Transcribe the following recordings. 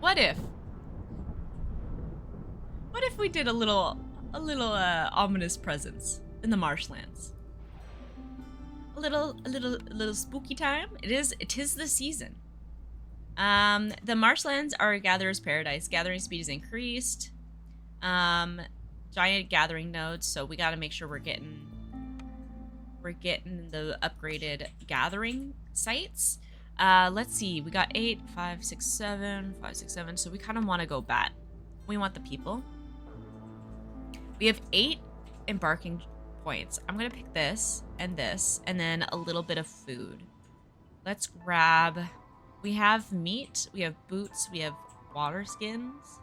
What if? What if we did a little ominous presence in the marshlands? A little spooky time. It is the season. The marshlands are a gatherer's paradise. Gathering speed is increased. Giant gathering nodes, so we got to make sure we're getting the upgraded gathering sites. Let's see. We got 8, 5, 6, 7, 5, 6, 7. So we kind of want to go bat. We want the people. We have 8 embarking points. I'm gonna pick this, and then a little bit of food. Let's grab. We have meat. We have boots. We have water skins.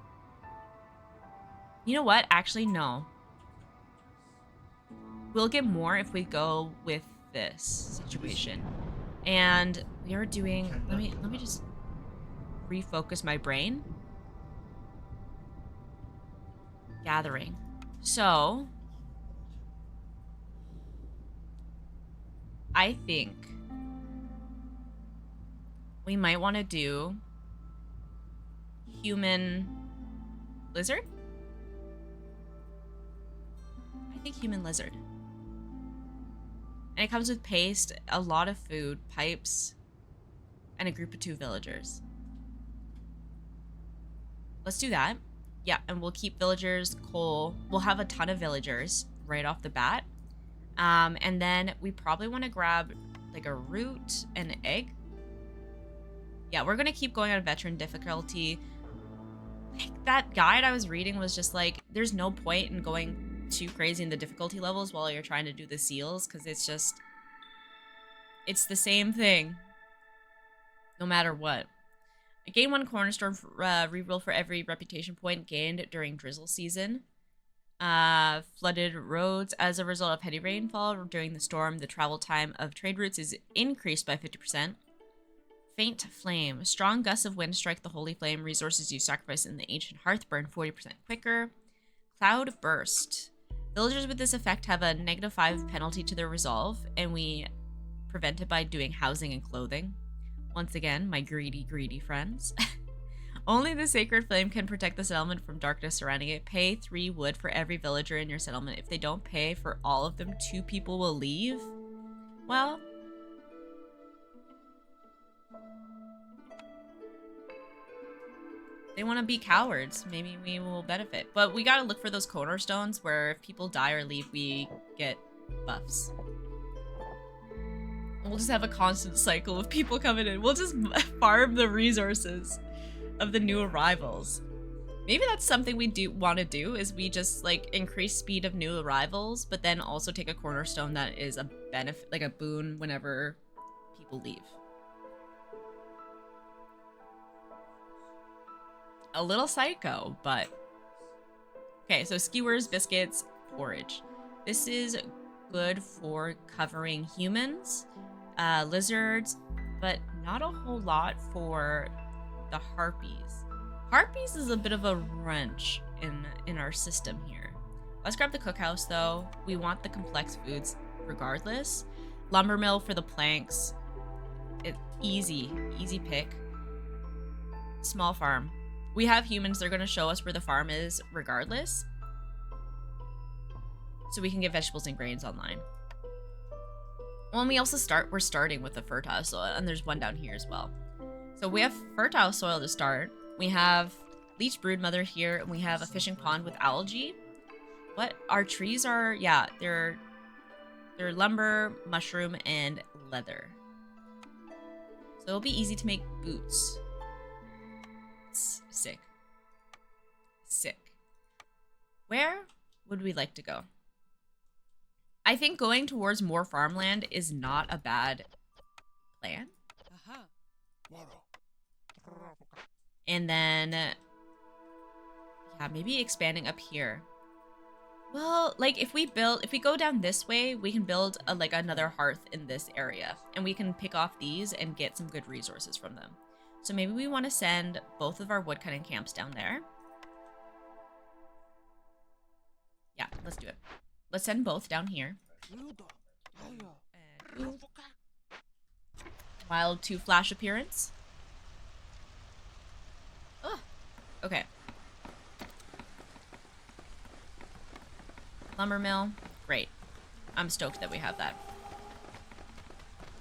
You know what? Actually, no. We'll get more if we go with this situation. And we are doing. Let me just refocus my brain. Gathering. So I think we might want to do human lizard. I think human lizard. And it comes with paste, a lot of food, pipes, and a group of 2 villagers. Let's do that. Yeah, and we'll keep villagers, coal. We'll have a ton of villagers right off the bat. And then we probably want to grab like a root and an egg. Yeah, we're going to keep going on veteran difficulty. Like, that guide I was reading was just like, there's no point in going too crazy in the difficulty levels while you're trying to do the seals, because it's the same thing no matter what. Gain 1 cornerstone reroll for every reputation point gained during drizzle season. Flooded roads. As a result of heavy rainfall during the storm, the travel time of trade routes is increased by 50%. Faint flame. Strong gusts of wind strike the holy flame. Resources you sacrifice in the ancient hearth burn 40% quicker. Cloud burst. Villagers with this effect have a -5 penalty to their resolve, and we prevent it by doing housing and clothing. Once again, my greedy friends. Only the sacred flame can protect the settlement from darkness surrounding it. Pay 3 wood for every villager in your settlement. If they don't pay for all of them, 2 people will leave. Well, they want to be cowards. Maybe we will benefit. But we gotta look for those cornerstones where if people die or leave, we get buffs. We'll just have a constant cycle of people coming in. We'll just farm the resources of the new arrivals. Maybe that's something we do want to do, is we just like increase speed of new arrivals, but then also take a cornerstone that is a benefit, like a boon whenever people leave. A little psycho, but okay. So skewers, biscuits, porridge. This is good for covering humans, lizards, but not a whole lot for the harpies. Harpies is a bit of a wrench in our system here. Let's grab the cookhouse though. We want the complex foods regardless. Lumber mill for the planks. Easy pick. Small farm. We have humans. They're going to show us where the farm is regardless, so we can get vegetables and grains online. Well, and we also we're starting with the fertile soil, and there's one down here as well. So we have fertile soil to start. We have leech broodmother here, and we have a fishing pond with algae. What our trees are, yeah, they're lumber, mushroom, and leather. So it'll be easy to make boots. Sick. Where would we like to go? I think going towards more farmland is not a bad plan. And then, yeah, maybe expanding up here. Well, like if we go down this way, we can build like another hearth in this area, and we can pick off these and get some good resources from them. So maybe we want to send both of our woodcutting camps down there. Yeah, let's do it. Let's send both down here. Wild 2 flash appearance. Oh, Okay. Lumber mill. Great. I'm stoked that we have that.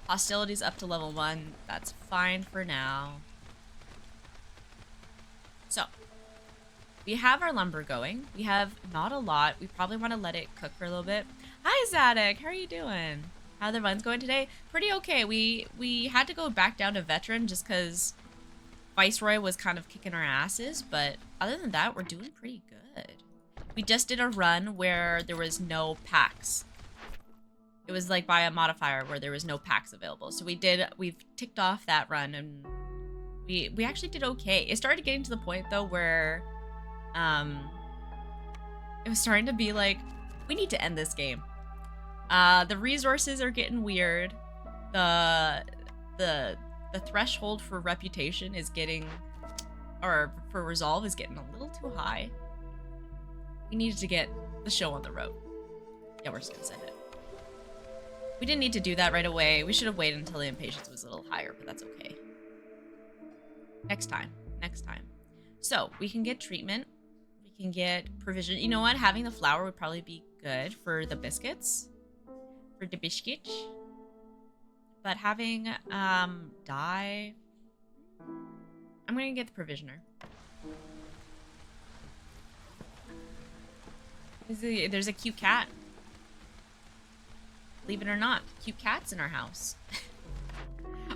Hostilities up to level 1. That's fine for now. So, we have our lumber going. We have not a lot. We probably want to let it cook for a little bit. Hi, Zadok. How are you doing? How are the runs going today? Pretty okay. We had to go back down to veteran just because Viceroy was kind of kicking our asses. But other than that, we're doing pretty good. We just did a run where there was no packs. It was like by a modifier where there was no packs available. So we've ticked off that run and we actually did okay. It started getting to the point though where it was starting to be like, we need to end this game. The resources are getting weird. The threshold for reputation is getting, or for resolve is getting a little too high. We needed to get the show on the road. Yeah, we're just gonna send it. We didn't need to do that right away. We should have waited until the impatience was a little higher, but that's okay. Next time. Next time. So, we can get treatment. We can get provision. You know what? Having the flour would probably be good for the biscuits. For the biscuits. But having dye... I'm gonna get the provisioner. There's a cute cat. Believe it or not, cute cats in our house.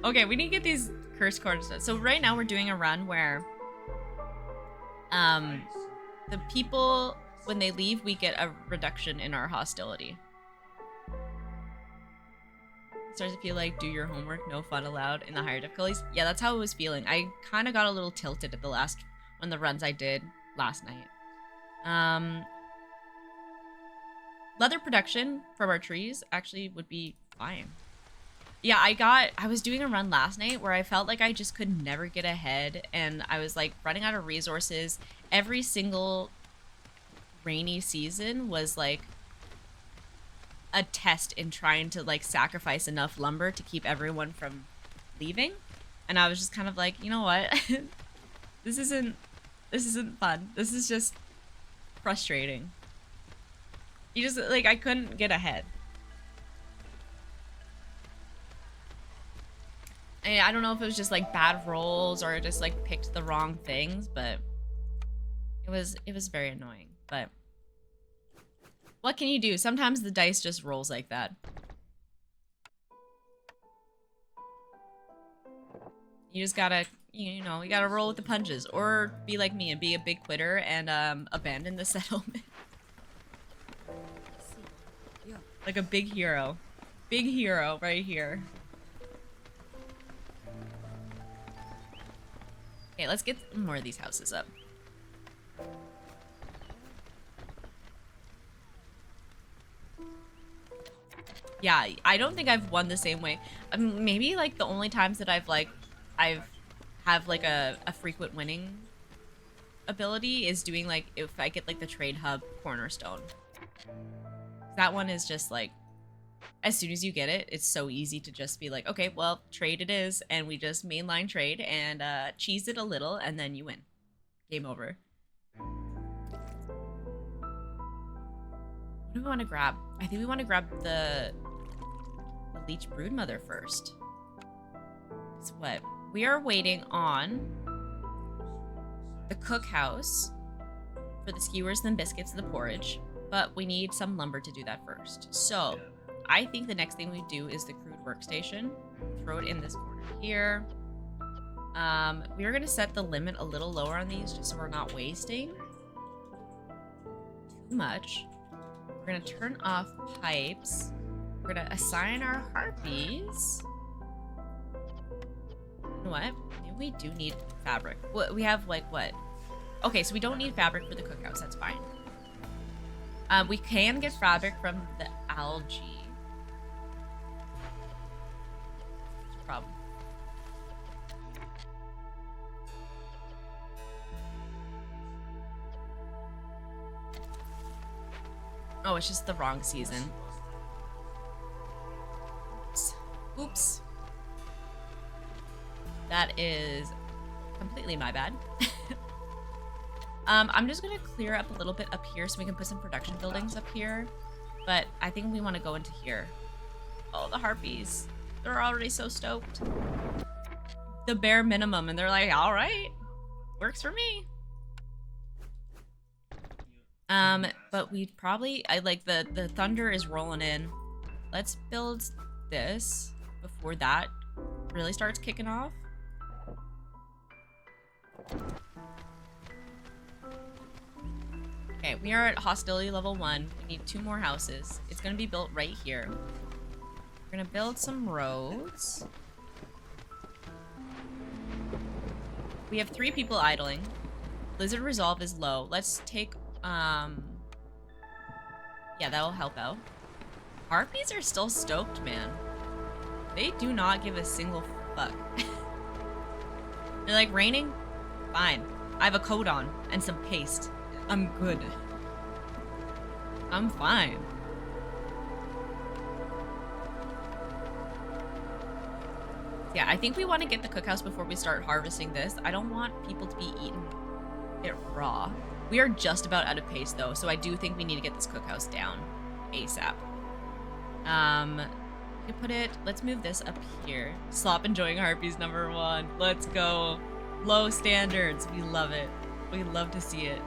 Okay, we need to get these curse cards. So right now we're doing a run where the people, when they leave, we get a reduction in our hostility. It starts to feel like do your homework, no fun allowed in the higher difficulties. Yeah, that's how it was feeling. I kind of got a little tilted at the last one of the runs I did last night. Leather production from our trees actually would be fine. Yeah, I was doing a run last night where I felt like I just could never get ahead and I was like running out of resources. Every single rainy season was like a test in trying to like sacrifice enough lumber to keep everyone from leaving. And I was just kind of like, you know what? This isn't fun. This is just frustrating. You just, like, I couldn't get ahead. I don't know if it was just, like, bad rolls or just, like, picked the wrong things, but it was very annoying. But what can you do? Sometimes the dice just rolls like that. You just gotta, you know, you gotta roll with the punches. Or be like me and be a big quitter and abandon the settlement. Like a big hero. Big hero right here. Okay, let's get more of these houses up. Yeah, I don't think I've won the same way. Maybe like the only times that I've have like a frequent winning ability is doing like if I get like the trade hub cornerstone. That one is just like, as soon as you get it, it's so easy to just be like, okay, well, trade it is, and we just mainline trade and cheese it a little, and then you win. Game over. What do we want to grab? I think we want to grab the Leech Broodmother first. It's what? We are waiting on the cookhouse for the skewers, then biscuits, and the porridge. But we need some lumber to do that first. So, I think the next thing we do is the crude workstation. Throw it in this corner here. We are going to set the limit a little lower on these just so we're not wasting too much. We're going to turn off pipes. We're going to assign our harpies. You know what? Maybe we do need fabric. We have like what? Okay, so we don't need fabric for the cookhouse. That's fine. We can get fabric from the algae. What's the problem? Oh, it's just the wrong season. Oops. That is completely my bad. I'm just gonna clear up a little bit up here so we can put some production buildings up here. But I think we want to go into here. Oh, the harpies. They're already so stoked. The bare minimum, and they're like, all right, works for me. But we'd probably, I like the thunder is rolling in. Let's build this before that really starts kicking off. Okay, we are at hostility level 1. We need 2 more houses. It's gonna be built right here. We're gonna build some roads. We have 3 people idling. Blizzard resolve is low. Let's take, yeah, that'll help out. Harpies are still stoked, man. They do not give a single fuck. They're like, raining? Fine. I have a coat on and some paste. I'm good. I'm fine. Yeah, I think we want to get the cookhouse before we start harvesting this. I don't want people to be eating it raw. We are just about out of paste though, so I do think we need to get this cookhouse down ASAP. We put it, let's move this up here. Slop enjoying harpies #1. Let's go. Low standards. We love it. We love to see it.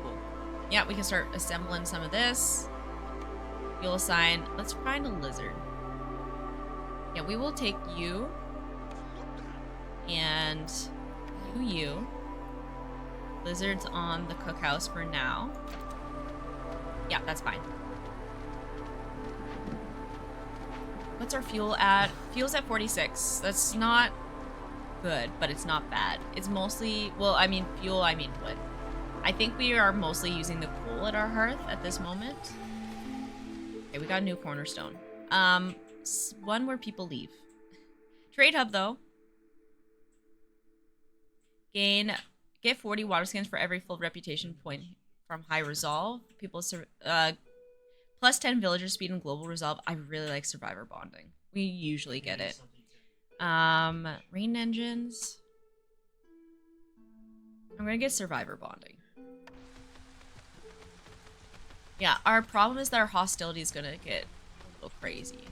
Cool. Yeah, we can start assembling some of this. You'll assign, let's find a lizard. Yeah, we will take you and you. Lizards on the cookhouse for now. Yeah, that's fine. What's our fuel at? Fuel's at 46. That's not good, but it's not bad. It's mostly, well, I mean fuel, I mean wood. I think we are mostly using the coal at our hearth at this moment. Okay, we got a new cornerstone. One where people leave. Trade hub though. Get 40 water skins for every full reputation point from high resolve. People plus 10 villager speed and global resolve. I really like survivor bonding. We usually get it. Rain engines. I'm gonna get survivor bonding. Yeah, our problem is that our hostility is gonna get a little crazy.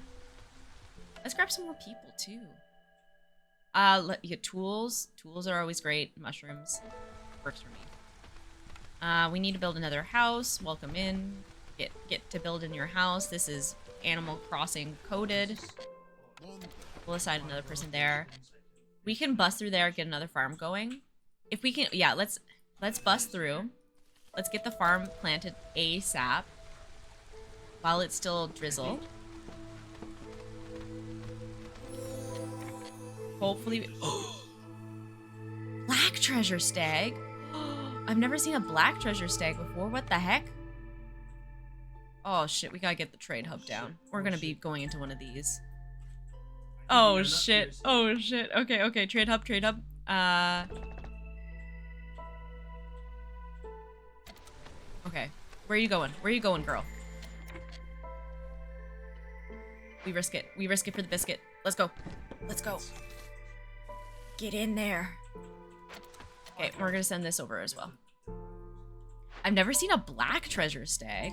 Let's grab some more people too. You get tools. Tools are always great. Mushrooms. Works for me. We need to build another house. Welcome in. Get to build in your house. This is Animal Crossing coded. We'll assign another person there. We can bust through there, get another farm going. If we can, yeah, let's bust through. Let's get the farm planted ASAP while it's still drizzle. Hopefully, black treasure stag. I've never seen a black treasure stag before. What the heck? Oh shit, we gotta get the trade hub down. We're gonna be going into one of these. Oh shit. Oh shit. Okay, okay. Trade hub, trade hub. Okay. Where are you going? Where are you going, girl? We risk it. We risk it for the biscuit. Let's go. Let's go. Get in there. Okay, we're gonna send this over as well. I've never seen a black treasure stag.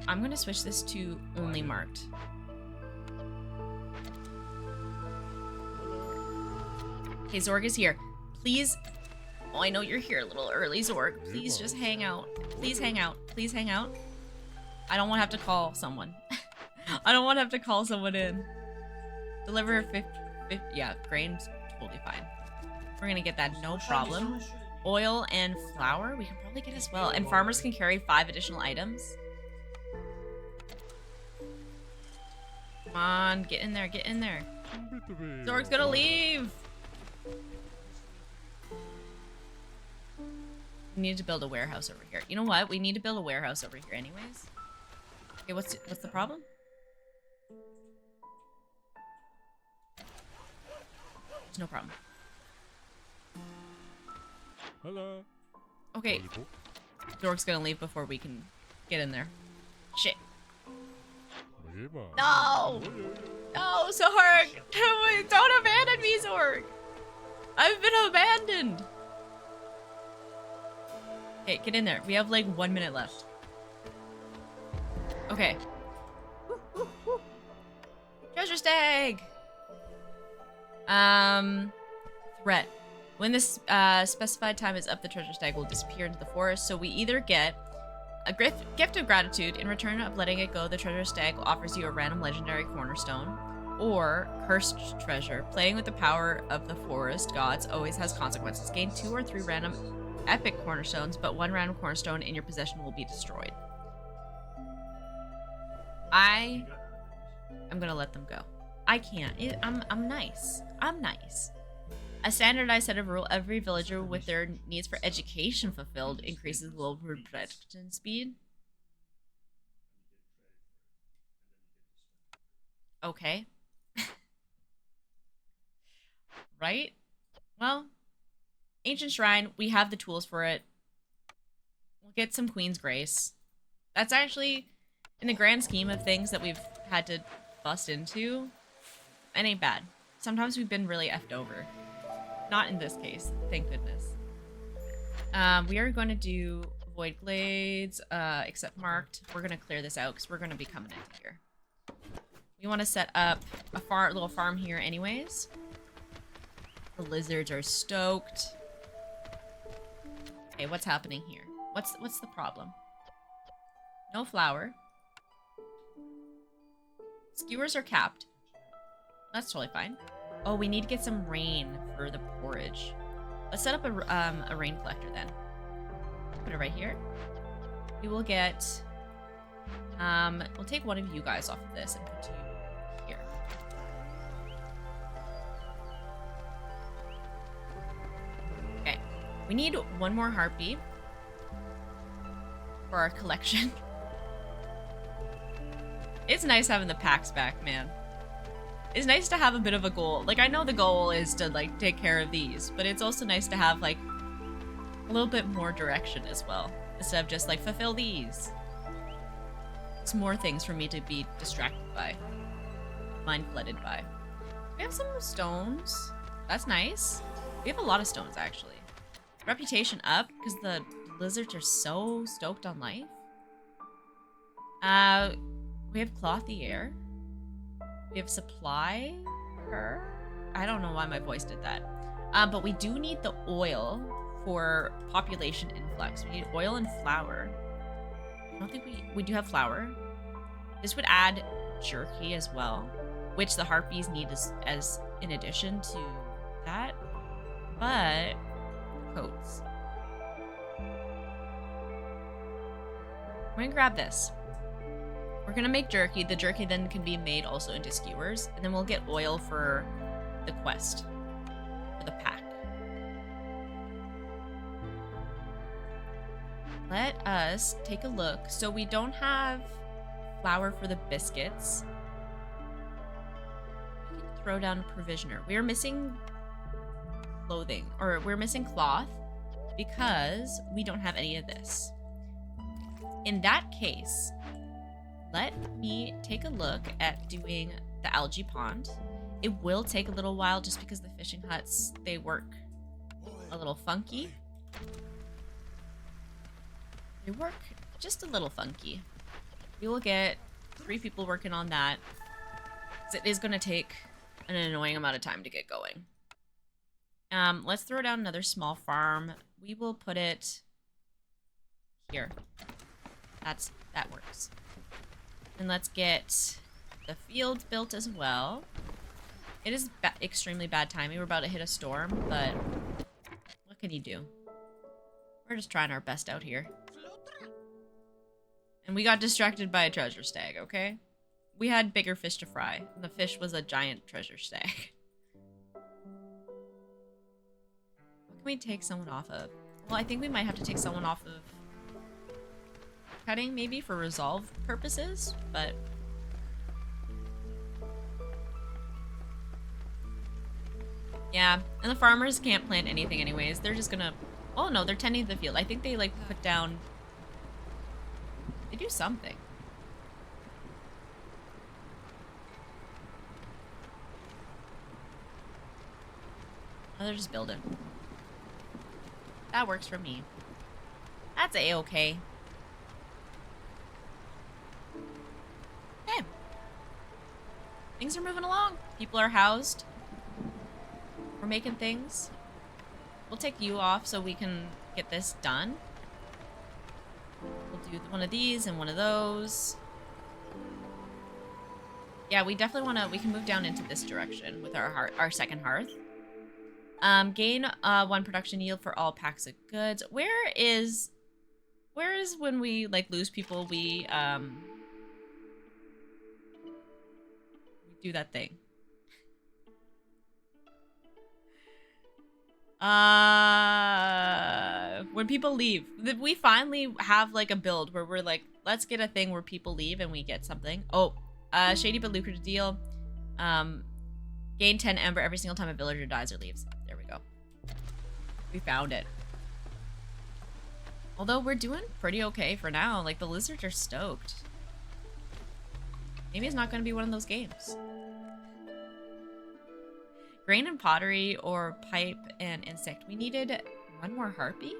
I'm gonna switch this to only marked. Okay, Zorg is here. Please. Oh, I know you're here a little early, Zorg. Please just hang out. Please hang out. Please hang out. I don't want to have to call someone. I don't want to have to call someone in. Deliver 50, yeah, grain's totally fine. We're gonna get that, no problem. Oil and flour, we can probably get as well. And farmers can carry 5 additional items. Come on, get in there, get in there. Zorg's gonna leave. We need to build a warehouse over here. You know what? We need to build a warehouse over here anyways. Okay, what's the problem? There's no problem. Hello. Okay. Zorg's gonna leave before we can get in there. Shit. No! No, Zorg! Don't abandon me, Zorg! I've been abandoned! Okay, get in there. We have like 1 minute left. Okay. Treasure stag! Threat. When this specified time is up, the treasure stag will disappear into the forest, so we either get a gift of gratitude. In return of letting it go, the treasure stag offers you a random legendary cornerstone, or cursed treasure. Playing with the power of the forest gods always has consequences. Gain 2 or 3 random epic cornerstones, but 1 random cornerstone in your possession will be destroyed. I'm gonna let them go. I can't. I'm nice. I'm nice. A standardized set of rules. Every villager with their needs for education fulfilled increases global production speed. Okay. Right? Well, Ancient Shrine, we have the tools for it. We'll get some Queen's Grace. That's actually, in the grand scheme of things that we've had to bust into, it ain't bad. Sometimes we've been really effed over. Not in this case, thank goodness. We are going to do Void Glades, except marked. We're going to clear this out because we're going to be coming into here. We want to set up a little farm here anyways. The lizards are stoked. Okay, what's happening here? What's the problem? No flour. Skewers are capped. That's totally fine. Oh, we need to get some rain for the porridge. Let's set up a rain collector then. Put it right here. We will get... we'll take one of you guys off of this and put you here. Okay. We need 1 more heartbeat for our collection. It's nice having the packs back, man. It's nice to have a bit of a goal. Like, I know the goal is to, like, take care of these, but it's also nice to have, like, a little bit more direction as well. Instead of just, like, fulfill these. It's more things for me to be distracted by. Mind-flooded by. We have some stones. That's nice. We have a lot of stones, actually. Reputation up, because the lizards are so stoked on life. We have clothy air. We have supply. I don't know why my voice did that. But we do need the oil for population influx. We need oil and flour. I don't think we do have flour. This would add jerky as well, which the harpies need as in addition to that. But coats. We're gonna grab this. We're gonna make jerky. The jerky then can be made also into skewers, and then we'll get oil for the quest, for the pack. Let us take a look. So we don't have flour for the biscuits. We can throw down a provisioner. We are missing clothing, or we're missing cloth because we don't have any of this. In that case, let me take a look at doing the algae pond. It will take a little while just because the fishing huts, they work a little funky. They work just a little funky. We will get 3 people working on that. It is going to take an annoying amount of time to get going. Let's throw down another small farm. We will put it here. That works. And let's get the fields built as well. It is extremely bad timing. We're about to hit a storm, but what can you do? We're just trying our best out here. And we got distracted by a treasure stag, okay? We had bigger fish to fry. And the fish was a giant treasure stag. What can we take someone off of? Well, I think we might have to take someone off of cutting, maybe, for resolve purposes, but... yeah, and the farmers can't plant anything anyways. They're just gonna... oh no, they're tending the field. I think they, like, put down... they do something. Oh, they're just building. That works for me. That's a-okay. Okay. Things are moving along. People are housed. We're making things. We'll take you off so we can get this done. We'll do one of these and one of those. Yeah, we definitely want to... We can move down into this direction with our second hearth. Gain 1 production yield for all packs of goods. Where is when we like lose people? We do that thing. When people leave, we finally have like a build where we're like, let's get a thing where people leave and we get something. Oh, shady but lucrative deal. Gain 10 ember every single time a villager dies or leaves. There we go. We found it. Although we're doing pretty okay for now. Like the lizards are stoked. Maybe it's not going to be one of those games. Grain and pottery or pipe and insect. We needed 1 more harpy.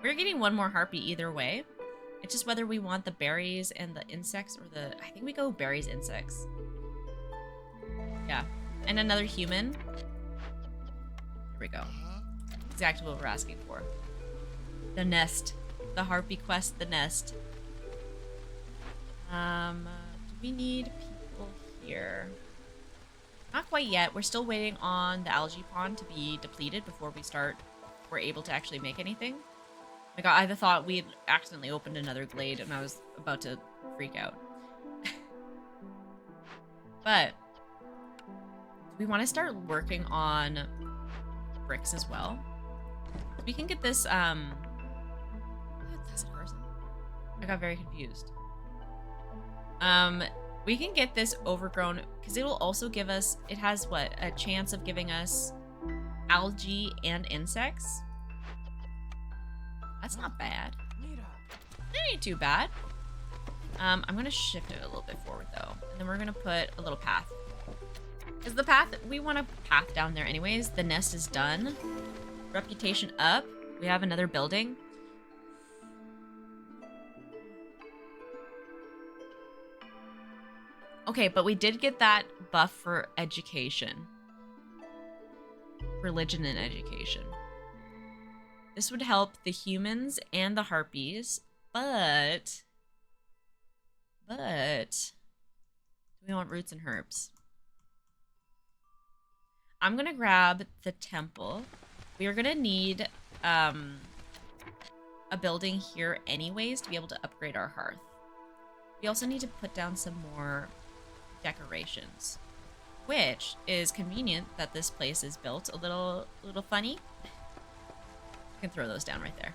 We're getting 1 more harpy either way. It's just whether we want the berries and the insects or the... I think we go berries, insects. Yeah. And another human. Here we go. Exactly what we're asking for. The nest. The harpy quest, the nest. Do we need people here? Not quite yet. We're still waiting on the algae pond to be depleted before we're able to actually make anything. Oh my god, I thought we had accidentally opened another glade and I was about to freak out. But we want to start working on bricks as well. We can get this, what's this person? I got very confused. We can get this overgrown because it will also give us, it has what, a chance of giving us algae and insects. That's not bad. It ain't too bad. I'm gonna shift it a little bit forward though, and then we're gonna put a little path. Because the path, we want a path down there anyways. The nest is done. Reputation up. We have another building. Okay, but we did get that buff for education. Religion and education. This would help the humans and the harpies, but we want roots and herbs. I'm gonna grab the temple. We are gonna need a building here anyways to be able to upgrade our hearth. We also need to put down some more decorations, which is convenient that this place is built a little funny. I can throw those down right there.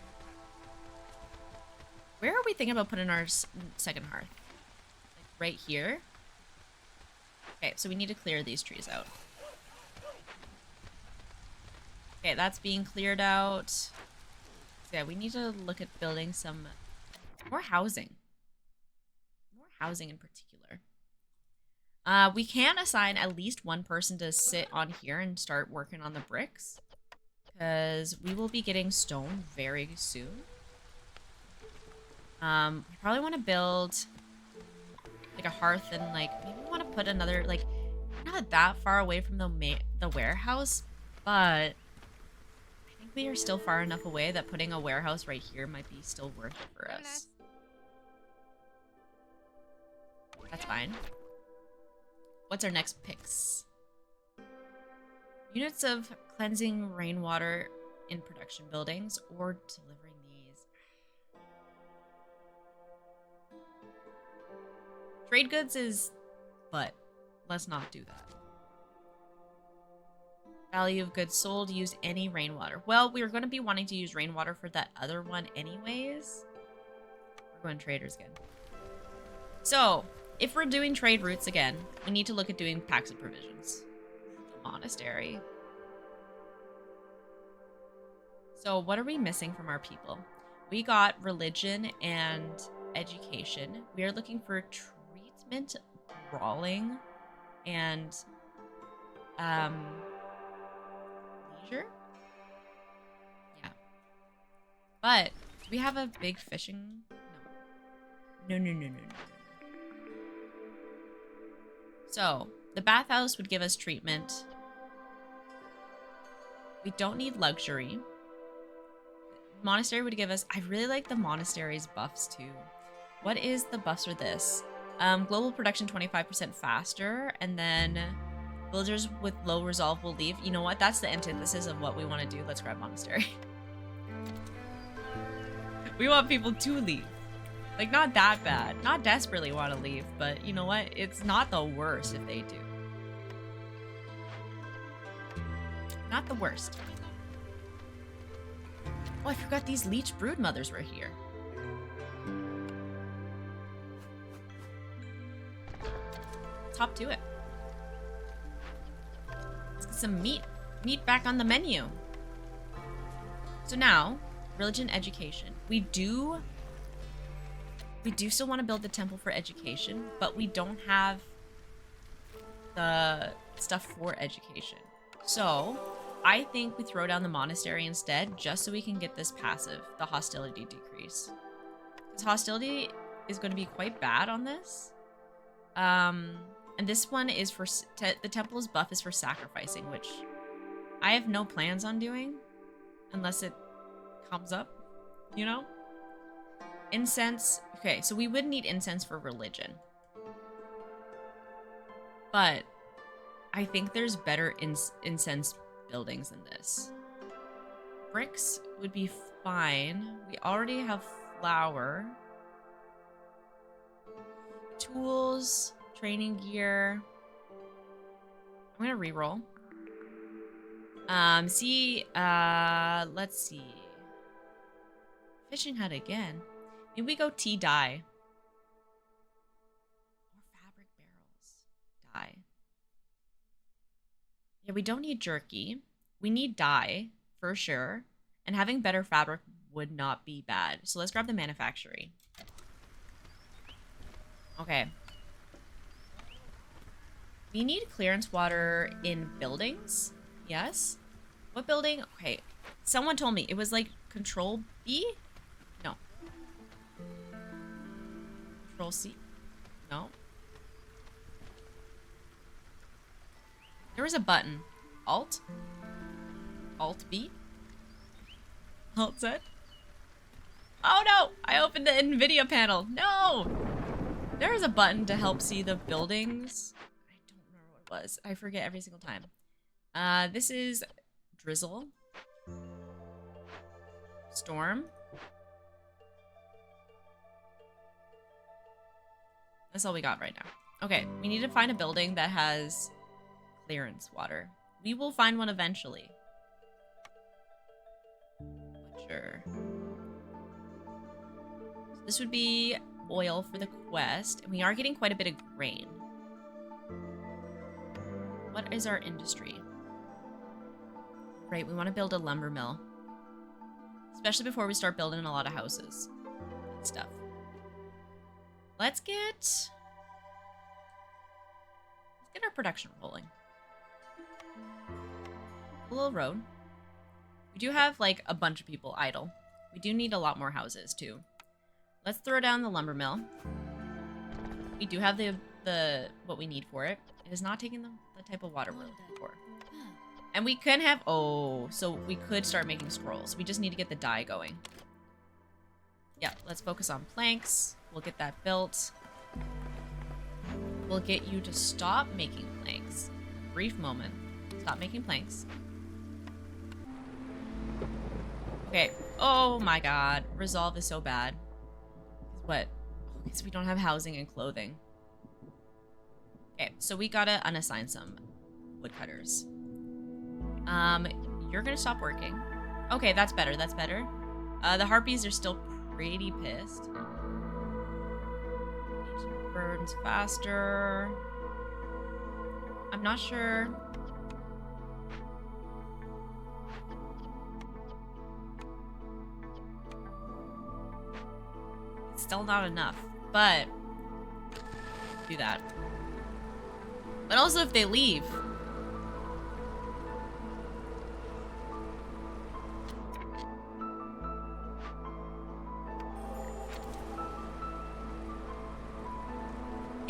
Where are we thinking about putting our second hearth? Like right here? Okay, so we need to clear these trees out. Okay, that's being cleared out. So yeah, we need to look at building some more housing. More housing in particular. We can assign at least 1 person to sit on here and start working on the bricks. Because we will be getting stone very soon. We probably want to build like a hearth and like maybe we want to put another, like, not that far away from the warehouse, but I think we are still far enough away that putting a warehouse right here might be still worth it for us. That's fine. What's our next picks? Units of cleansing rainwater in production buildings or delivering these. Trade goods is, but let's not do that. Value of goods sold, use any rainwater. Well, we were going to be wanting to use rainwater for that other one anyways. We're going traders again. So, if we're doing trade routes again, we need to look at doing packs of provisions. Monastery. So what are we missing from our people? We got religion and education. We are looking for treatment, brawling, and Sure. Yeah. But do we have a big fishing? No. No. So the bathhouse would give us treatment. We don't need luxury. Monastery would give us... I really like the monastery's buffs too. What is the buffs for this? Global production 25% faster, and then villagers with low resolve will leave. You know what? That's the antithesis of what we want to do. Let's grab monastery. We want people to leave. Like, not that bad. Not desperately want to leave, but you know what? It's not the worst if they do. Not the worst. Oh, I forgot these leech brood mothers were here. Let's hop to it. Let's get some meat. Meat back on the menu. So now, religion, education. We do still want to build the temple for education, but we don't have the stuff for education. So I think we throw down the monastery instead, just so we can get this passive, the hostility decrease. Because hostility is going to be quite bad on this. And this one is for... the temple's buff is for sacrificing, which I have no plans on doing. Unless it comes up, you know? Incense. Okay, so we would need incense for religion. But I think there's better incense buildings than this. Bricks would be fine. We already have flour. Tools, training gear. I'm gonna reroll. Let's see. Fishing hut again. Maybe we go tea dye. Or fabric barrels. Dye. Yeah, we don't need jerky. We need dye, for sure. And having better fabric would not be bad. So let's grab the manufactory. Okay. We need clearance water in buildings. Yes. What building? Okay. Someone told me it was like Control B? No. Control C? No. There was a button. Alt? Alt B? Alt Z? Oh no! I opened the NVIDIA panel. No! There is a button to help see the buildings. I don't remember what it was. I forget every single time. This is drizzle. Storm. That's all we got right now. Okay, we need to find a building that has clearance water. We will find one eventually. Sure. So this would be oil for the quest, and we are getting quite a bit of grain. What is our industry? Right, we want to build a lumber mill. Especially before we start building a lot of houses and stuff. Let's get our production rolling. A little road. We do have like a bunch of people idle. We do need a lot more houses too. Let's throw down the lumber mill. We do have the what we need for it. It is not taking the type of water we're looking for. And we can have... Oh, so we could start making scrolls. We just need to get the dye going. Yeah, let's focus on planks. We'll get that built. We'll get you to stop making planks. Brief moment. Stop making planks. Okay. Oh my god. Resolve is so bad. What? Because we don't have housing and clothing. Okay, so we gotta unassign some woodcutters. You're gonna stop working. Okay, that's better, that's better. The harpies are still pretty pissed. Burns faster. I'm not sure. It's still not enough, but do that. But also if they leave.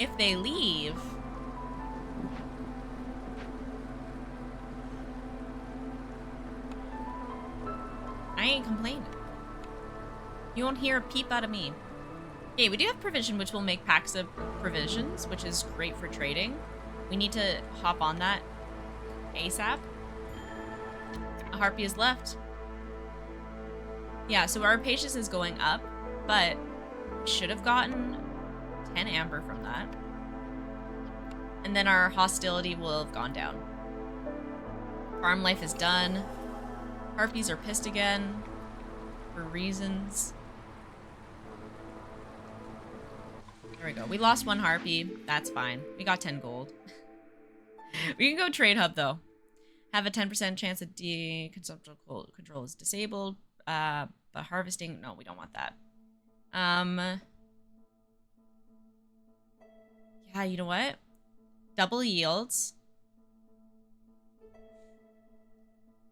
If they leave... I ain't complaining. You won't hear a peep out of me. Okay, we do have provision, which will make packs of provisions, which is great for trading. We need to hop on that ASAP. A harpy is left. Yeah, so our patience is going up, but we should have gotten 10 amber from that. And then our hostility will have gone down. Farm life is done. Harpies are pissed again for reasons. There we go. We lost 1 harpy. That's fine. We got 10 gold. We can go trade hub though. Have a 10% chance that consumption control is disabled. But harvesting, no, we don't want that. Yeah, you know what? Double yields.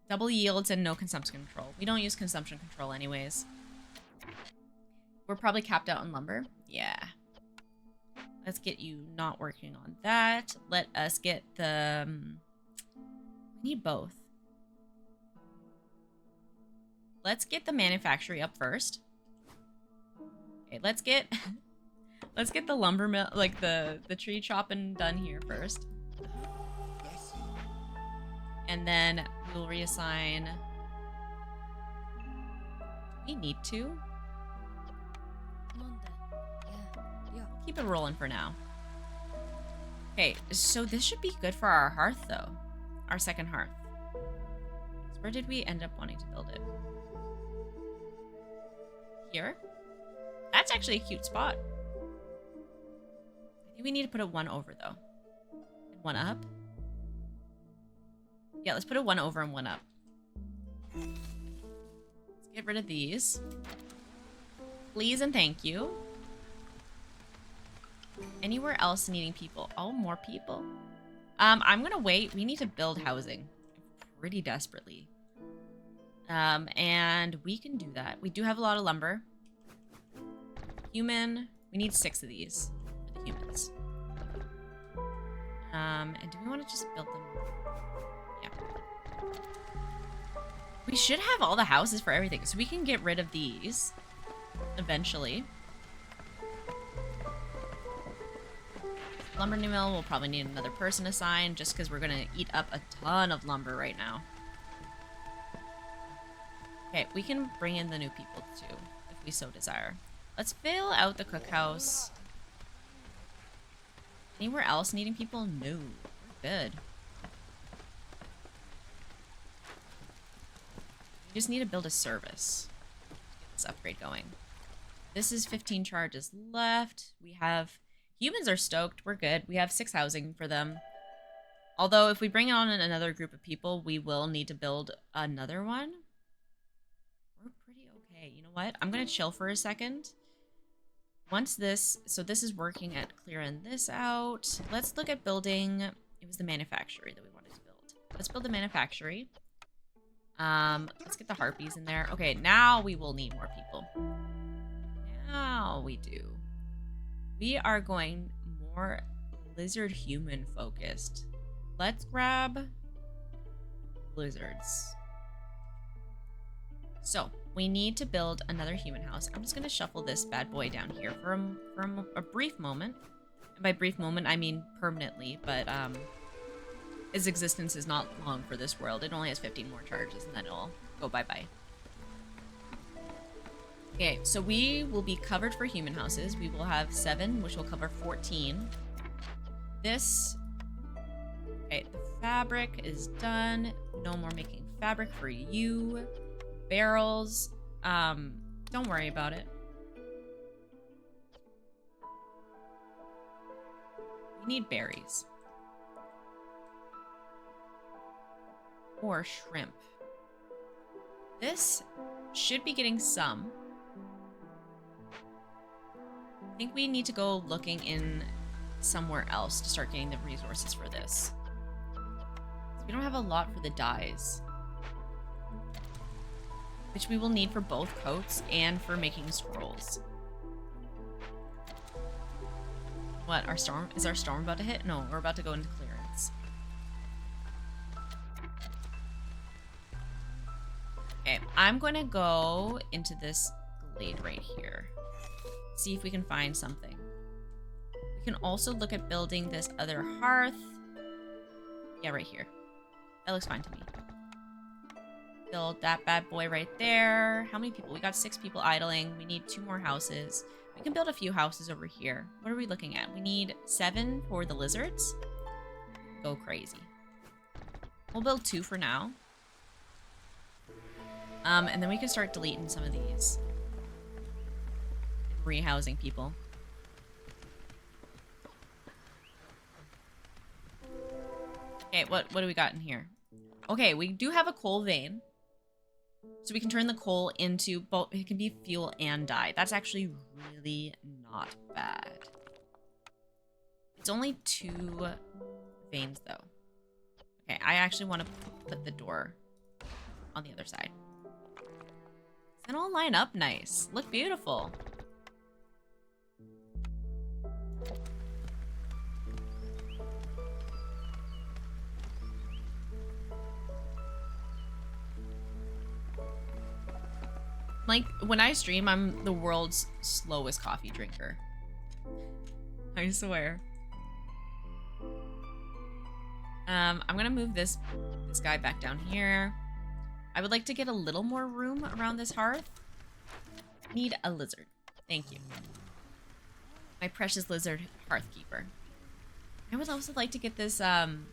Double yields and no consumption control. We don't use consumption control anyways. We're probably capped out on lumber. Yeah. Let's get you not working on that. Let us get the... we need both. Let's get the manufactory up first. Okay, let's get... let's get the lumber mill, like the tree chopping done here first. And then we'll reassign... we need to. Keep it rolling for now. Okay, so this should be good for our hearth though. Our second hearth. So where did we end up wanting to build it? Here? That's actually a cute spot. I think we need to put a 1 over though. And 1 up. Yeah, let's put a 1 over and 1 up. Let's get rid of these. Please and thank you. Anywhere else needing people? Oh, more people. I'm gonna wait. We need to build housing pretty desperately. And we can do that. We do have a lot of lumber. Human. We need 6 of these for the humans. And do we want to just build them? Yeah. We should have all the houses for everything, so we can get rid of these eventually. Lumber mill, we'll probably need another person assigned just because we're going to eat up a ton of lumber right now. Okay, we can bring in the new people too, if we so desire. Let's fill out the cookhouse. Anywhere else needing people? No. We're good. We just need to build a service to get this upgrade going. This is 15 charges left. We have... humans are stoked. We're good. We have 6 housing for them. Although, if we bring on another group of people, we will need to build another one. We're pretty okay. You know what? I'm going to chill for a second. Once this... so this is working at clearing this out. Let's look at building... it was the manufactory that we wanted to build. Let's build the manufactory. Let's get the harpies in there. Okay, now we will need more people. Now we do. We are going more lizard human focused. Let's grab lizards. So we need to build another human house. I'm just going to shuffle this bad boy down here for a brief moment. And by brief moment, I mean permanently, but his existence is not long for this world. It only has 15 more charges and then it'll go bye-bye. Okay, so we will be covered for human houses. We will have 7, which will cover 14. This... okay, the fabric is done. No more making fabric for you. Barrels. Don't worry about it. We need berries. Or shrimp. This should be getting some. I think we need to go looking in somewhere else to start getting the resources for this. We don't have a lot for the dyes, which we will need for both coats and for making scrolls. What, is our storm about to hit? No, we're about to go into clearance. Okay, I'm gonna go into this glade right here. See if we can find something. We can also look at building this other hearth. Yeah, right here. That looks fine to me. Build that bad boy right there. How many people? We got 6 people idling. We need 2 more houses. We can build a few houses over here. What are we looking at? We need 7 for the lizards. Go crazy. We'll build 2 for now. And then we can start deleting some of these. Rehousing people. Okay, what do we got in here? Okay, we do have a coal vein. So we can turn the coal into both. It can be fuel and dye. That's actually really not bad. It's only 2 veins though. Okay, I actually want to put the door on the other side. It's gonna all line up nice. Look beautiful. Like, when I stream, I'm the world's slowest coffee drinker. I swear. I'm gonna move this guy back down here. I would like to get a little more room around this hearth. Need a lizard. Thank you. My precious lizard hearth keeper. I would also like to get this, an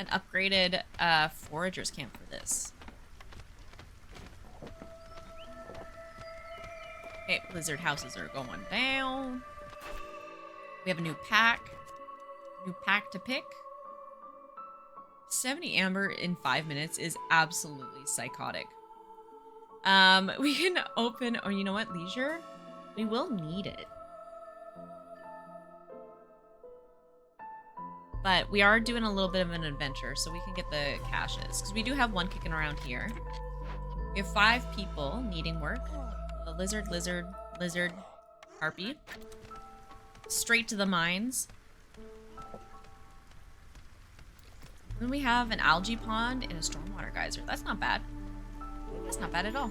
upgraded, forager's camp for this. Okay, lizard houses are going down. We have a new pack. New pack to pick. 70 amber in 5 minutes is absolutely psychotic. We can open, or you know what, leisure? We will need it. But we are doing a little bit of an adventure, so we can get the caches. Because we do have one kicking around here. We have 5 people needing work. A lizard, harpy. Straight to the mines. Then we have an algae pond and a stormwater geyser. That's not bad. That's not bad at all.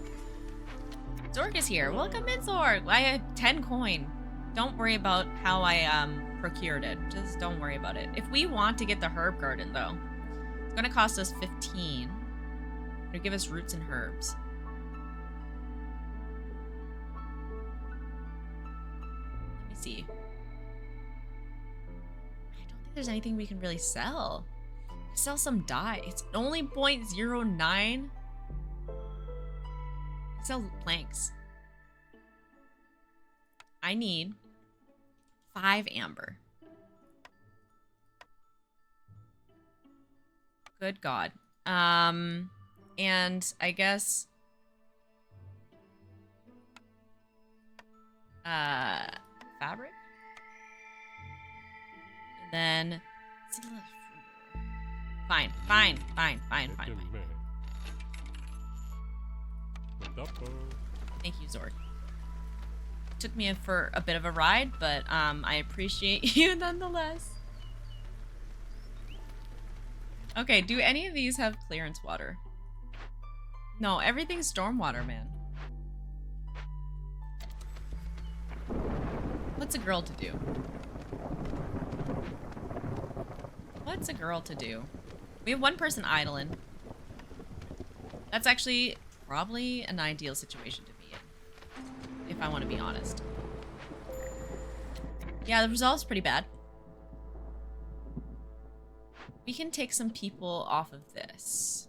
Zorg is here. Welcome in, Zorg. I had 10 coin. Don't worry about how I procured it. Just don't worry about it. If we want to get the herb garden, though, it's going to cost us 15. It'll give us roots and herbs. Let me see. I don't think there's anything we can really sell. Sell some dye. It's only 0.09. Sell planks. I need 5 amber. Good God. And I guess fabric. And then fine. Thank you, Zord. Took me for a bit of a ride, but I appreciate you nonetheless. Okay, do any of these have clearance water? No, everything's stormwater, man. What's a girl to do? What's a girl to do? We have 1 person idling. That's actually probably an ideal situation to be in, if I want to be honest. Yeah, the result's pretty bad. We can take some people off of this.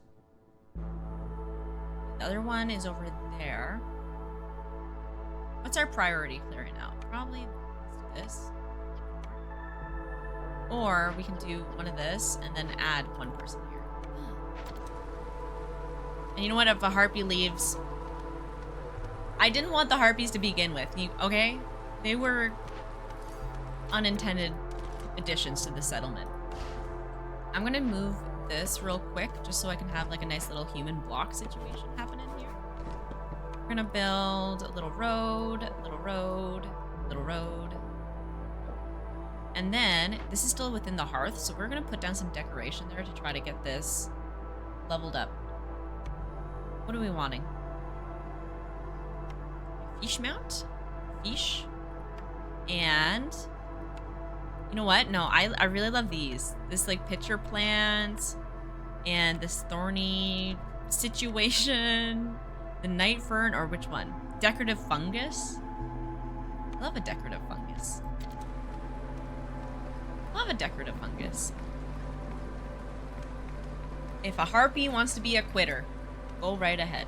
The other one is over there. What's our priority clearing out? Probably this. Or we can do one of this and then add 1 person here. And you know what? If a harpy leaves... I didn't want the harpies to begin with, okay? They were unintended additions to the settlement. I'm gonna move this real quick just so I can have like a nice little human block situation happening here. We're gonna build a little road, little road, little road, And then, this is still within the hearth, so we're going to put down some decoration there to try to get this leveled up. What are we wanting? Fish mount? Fish? And... you know what? No, I really love these. This, like, pitcher plant and this thorny situation. The night fern, or which one? Decorative fungus? I love a decorative fungus. Love a decorative fungus. If a harpy wants to be a quitter, go right ahead.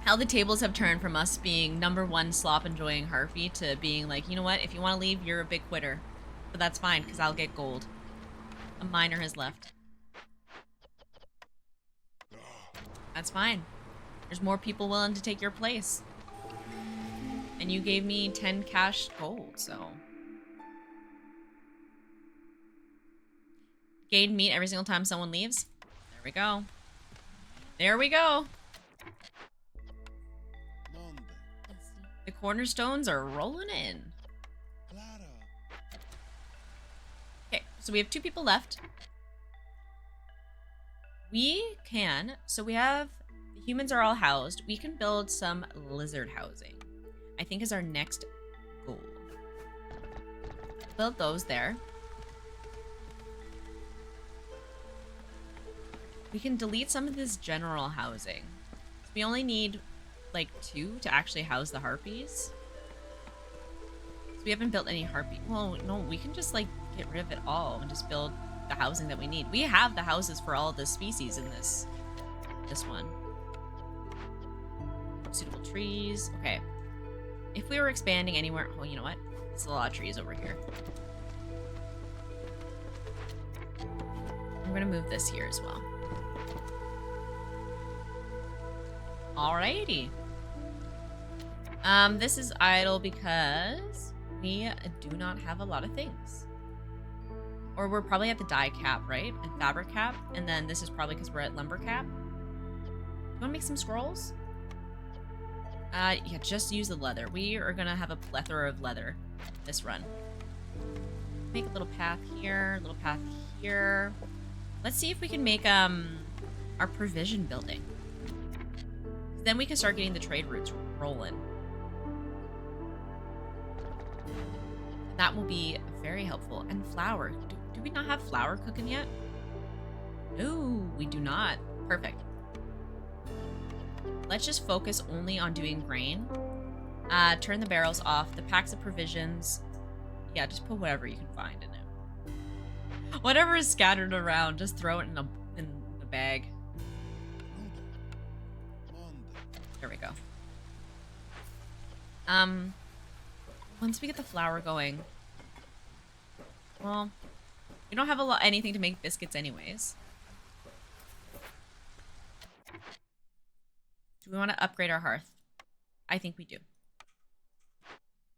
How the tables have turned from us being #1 slop enjoying harpy to being like, you know what, if you want to leave, you're a big quitter. But that's fine, because I'll get gold. A miner has left. That's fine. There's more people willing to take your place. And you gave me 10 cash gold, so. Gain meat every single time someone leaves. There we go. There we go. The cornerstones are rolling in. Okay, so we have 2 people left. We can, so we have, the humans are all housed. We can build some lizard housing, I think is our next goal. Build those there. We can delete some of this general housing. We only need like 2 to actually house the harpies. So we haven't built any harpy. Well, no, we can just like get rid of it all and just build the housing that we need. We have the houses for all the species in this one. Suitable trees. Okay. If we were expanding anywhere, oh, you know what? It's a lot of trees over here. I'm gonna move this here as well. Alrighty. This is idle because we do not have a lot of things. Or we're probably at the dye cap, right? And fabric cap. And then this is probably because we're at lumber cap. You want to make some scrolls? Yeah, just use the leather. We are going to have a plethora of leather this run. Make a little path here, a little path here. Let's see if we can make our provision building. Then we can start getting the trade routes rolling. That will be very helpful. And flour. Do we not have flour cooking yet? No, we do not. Perfect. Let's just focus only on doing grain. Turn the barrels off. The packs of provisions. Yeah, just put whatever you can find in it. Whatever is scattered around, just throw it in a bag. There we go. Once we get the flour going, well, we don't have anything to make biscuits anyways. Do we want to upgrade our hearth? I think we do.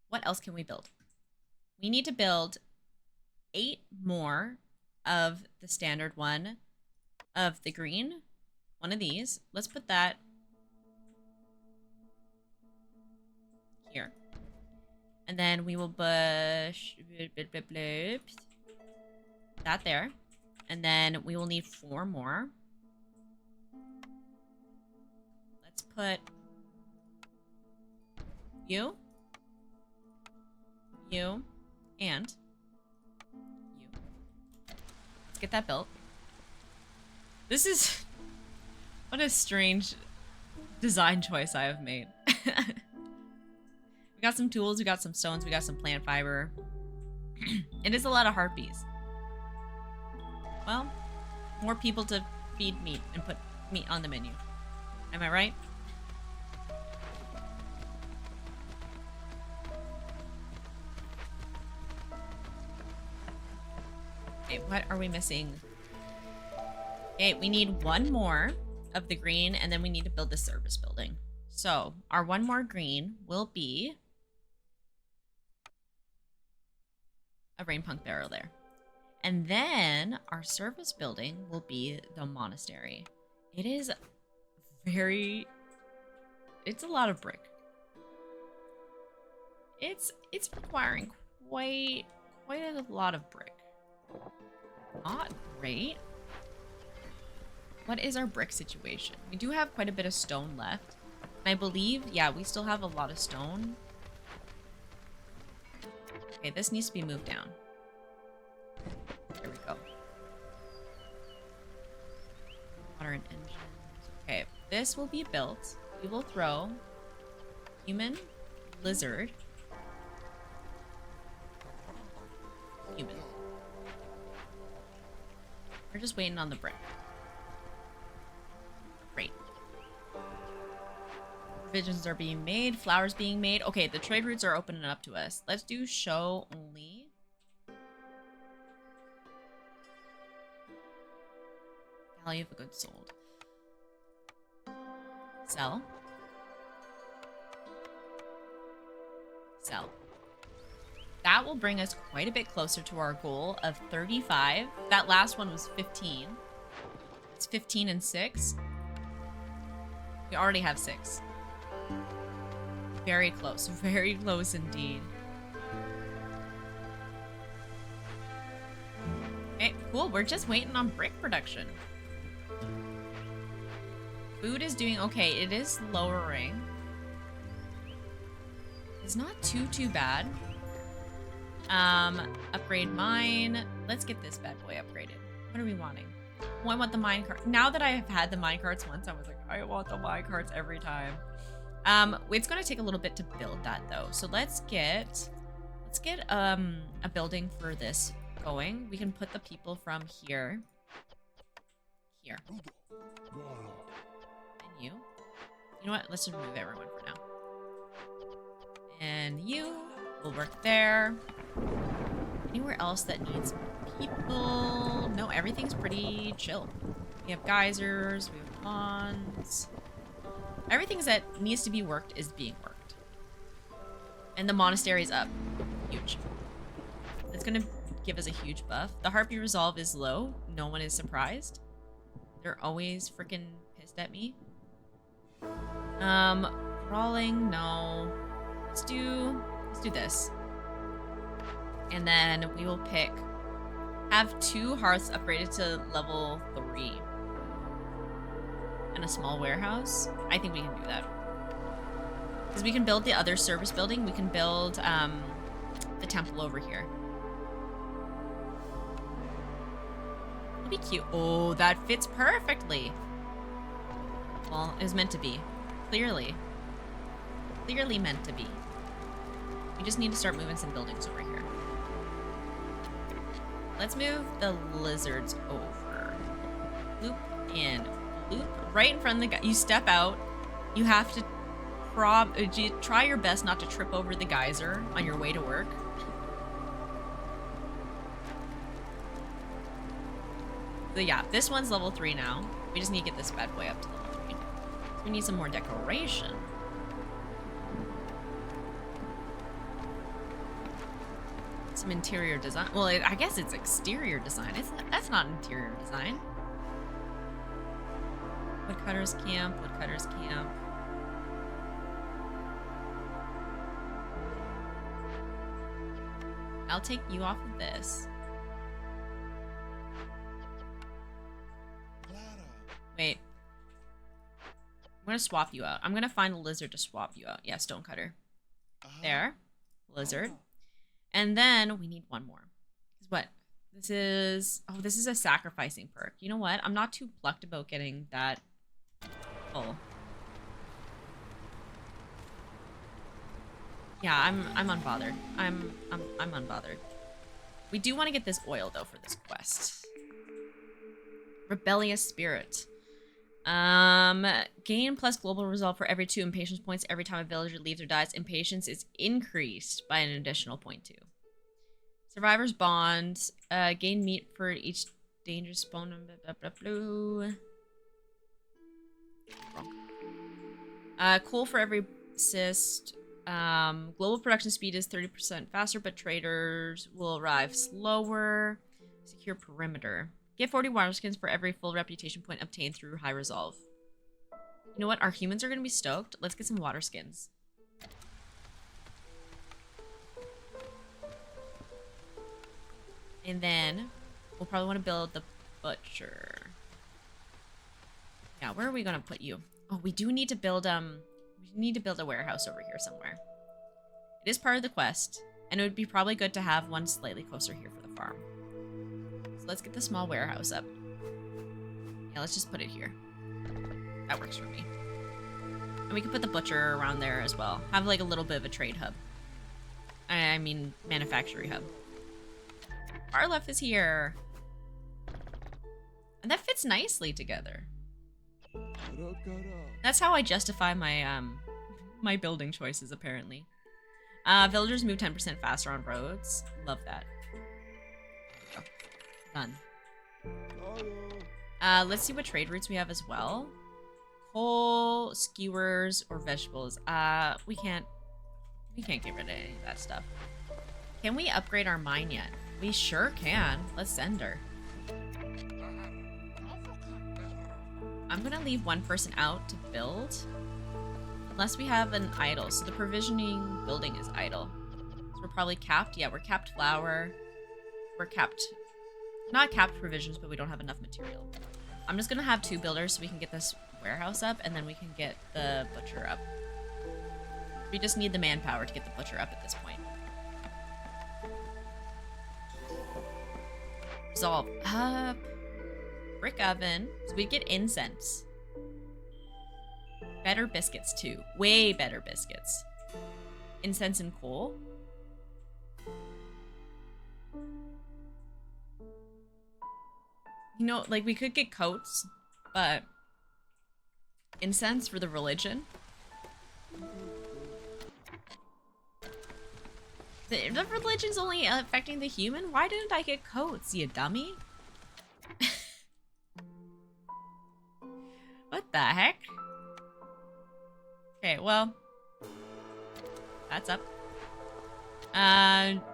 What else can we build? We need to build 8 more of the standard one of the green. One of these. Let's put that here. And then we will bush that there. And then we will need 4 more. Let's put you, and you. Let's get that built. This is... what a strange design choice I have made. We got some tools, we got some stones, we got some plant fiber. It is a lot of harpies. Well, more people to feed meat and put meat on the menu. Am I right? Okay, what are we missing? Okay, we need 1 more of the green, and then we need to build the service building. So, our 1 more green will be a rain punk barrel there. And then our service building will be the monastery. It is very... it's a lot of brick. It's requiring quite a lot of brick. Not great. What is our brick situation? We do have quite a bit of stone left. And I believe, yeah, we still have a lot of stone. Okay, this needs to be moved down. There we go. Water and engines. Okay, this will be built. We will throw human, lizard, human. We're just waiting on the brick. Great. Provisions are being made. Flowers being made. Okay, the trade routes are opening up to us. Let's do show only. Value of a good sold. Sell. Sell. That will bring us quite a bit closer to our goal of 35. That last one was 15. It's 15 and 6. We already have 6. Very close indeed. Okay, cool. We're just waiting on brick production. Food is doing okay. It is lowering. It's not too bad. Upgrade mine. Let's get this bad boy upgraded. What are we wanting? Oh, I want the minecart. Now that I have had the minecarts once, I was like, I want the minecarts every time. It's gonna take a little bit to build that though. So let's get a building for this going. We can put the people from here. Here. And you. You know what? Let's just remove everyone for now. And you will work there. Anywhere else that needs people? No, everything's pretty chill. We have geysers, we have ponds. Everything that needs to be worked is being worked. And the monastery is up. Huge. It's gonna give us a huge buff. The Harpy resolve is low. No one is surprised. They're always freaking pissed at me. Crawling, no. Let's do this. And then we will have 2 hearths upgraded to level 3. And a small warehouse. I think we can do that. Because we can build the other service building. We can build the temple over here. It'll be cute. Oh, that fits perfectly. Well, it was meant to be. Clearly. Clearly meant to be. We just need to start moving some buildings over here. Let's move the lizards over. Loop in. Loop right in front of the guy. You step out. You have to try your best not to trip over the geyser on your way to work. So yeah, this one's level 3 now. We just need to get this bad boy up to level 3. We need some more decoration. Some interior design. Well, I guess it's exterior design. That's not interior design. Woodcutter's camp. Woodcutter's camp. I'll take you off of this. Wait. I'm gonna swap you out. I'm gonna find a lizard to swap you out. Yeah, stonecutter. There. Lizard. And then we need one more. What? This is... Oh, this is a sacrificing perk. You know what? I'm not too plucked about getting that full. Yeah, I'm unbothered. I'm unbothered. We do want to get this oil though for this quest. Rebellious spirit. Gain plus global resolve for every 2 impatience points every time a villager leaves or dies. Impatience is increased by an additional 0.2. Survivor's bond. Gain meat for each dangerous spawn. Blah, blah, blah, blah. Coal for every assist. Global production speed is 30% faster, but traders will arrive slower. Secure perimeter. Get 40 water skins for every full reputation point obtained through high resolve. You know what? Our humans are going to be stoked. Let's get some water skins. And then we'll probably want to build the butcher. Yeah, where are we gonna put you? Oh, we do need to build a warehouse over here somewhere. It is part of the quest, and it would be probably good to have one slightly closer here for the farm. So let's get the small warehouse up. Yeah, let's just put it here. That works for me. And we can put the butcher around there as well. Have like a little bit of a trade hub. I mean, manufacturing hub. Arlef is here. And that fits nicely together. That's how I justify my my building choices, apparently. Villagers move 10% faster on roads. Love that. Oh, done. Let's see what trade routes we have as well. Coal, skewers, or vegetables. We can't get rid of any of that stuff. Can we upgrade our mine yet? We sure can. Let's send her. I'm gonna leave one person out to build. Unless we have an idle. So the provisioning building is idle. So we're probably capped. Yeah, we're capped flour. We're capped. Not capped provisions, but we don't have enough material. I'm just gonna have 2 builders so we can get this warehouse up, and then we can get the butcher up. We just need the manpower to get the butcher up at this point. Resolve up. Brick oven. So we get incense. Better biscuits too. Way better biscuits. Incense and coal. You know, like we could get coats, but incense for the religion. The religion's only affecting the human? Why didn't I get coats, you dummy? What the heck? Okay, well, that's up.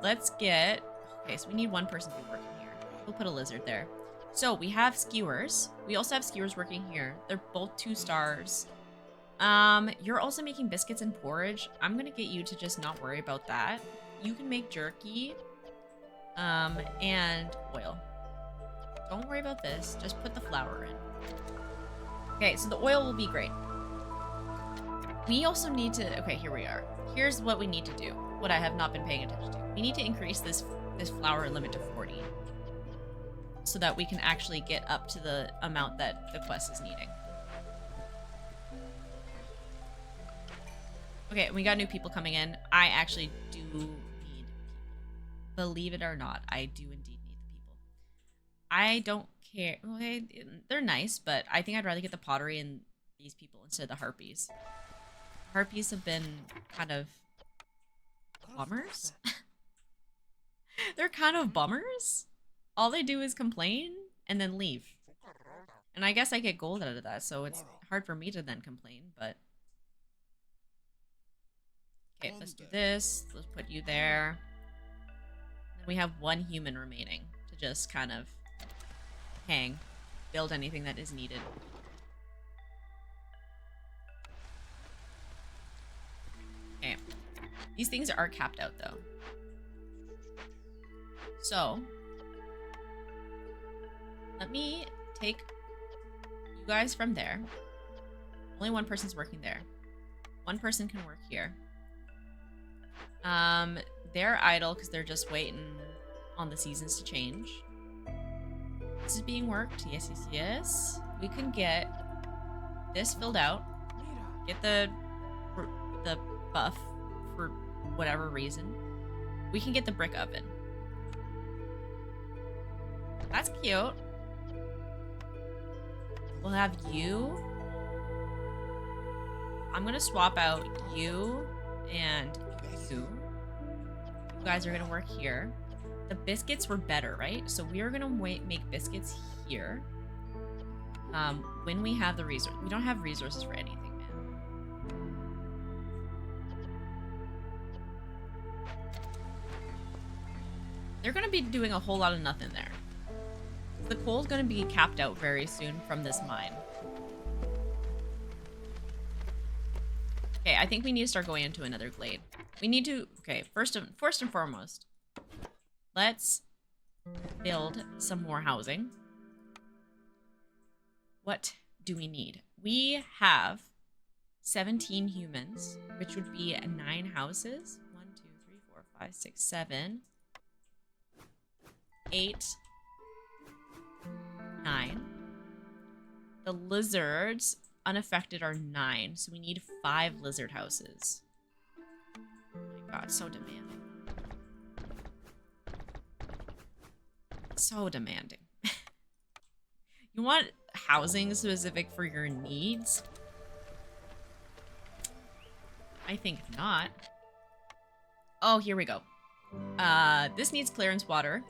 Let's get... Okay, so we need one person to be working here. We'll put a lizard there. So we have skewers. We also have skewers working here. They're both 2 stars. You're also making biscuits and porridge. I'm gonna get you to just not worry about that. You can make jerky, and oil. Don't worry about this. Just put the flour in. Okay, so the oil will be great. We also need to... Okay, here we are. Here's what we need to do. What I have not been paying attention to. We need to increase this flour limit to 40. So that we can actually get up to the amount that the quest is needing. Okay, we got new people coming in. I actually do need people. Believe it or not, I do indeed need the people. I don't care. Okay, they're nice, but I think I'd rather get the pottery and these people instead of the harpies. Harpies have been kind of bummers. They're kind of bummers. All they do is complain and then leave. And I guess I get gold out of that, so it's hard for me to then complain, but... Okay, let's do this. Let's put you there. Then we have 1 human remaining to just kind of hang. Build anything that is needed. Okay. These things are capped out, though. So... let me take you guys from there. Only 1 person's working there. 1 person can work here. They're idle because they're just waiting on the seasons to change. This is being worked. Yes, yes, yes. We can get this filled out. Get the buff for whatever reason. We can get the brick oven. That's cute. We'll have you. I'm gonna swap out you and you. You guys are gonna work here. The biscuits were better, right? So we are gonna make biscuits here. When we have the resource. We don't have resources for anything, man. They're gonna be doing a whole lot of nothing there. The coal's gonna be capped out very soon from this mine. Okay, I think we need to start going into another glade. We need to... Okay, first and foremost, let's build some more housing. What do we need? We have 17 humans, which would be 9 houses. 1, 2, 3, 4, 5, 6, 7, 8, 9. The lizards unaffected are 9, so we need 5 lizard houses. Oh my god, so demanding. So demanding. You want housing specific for your needs? I think not. Oh, here we go. This needs clearance water.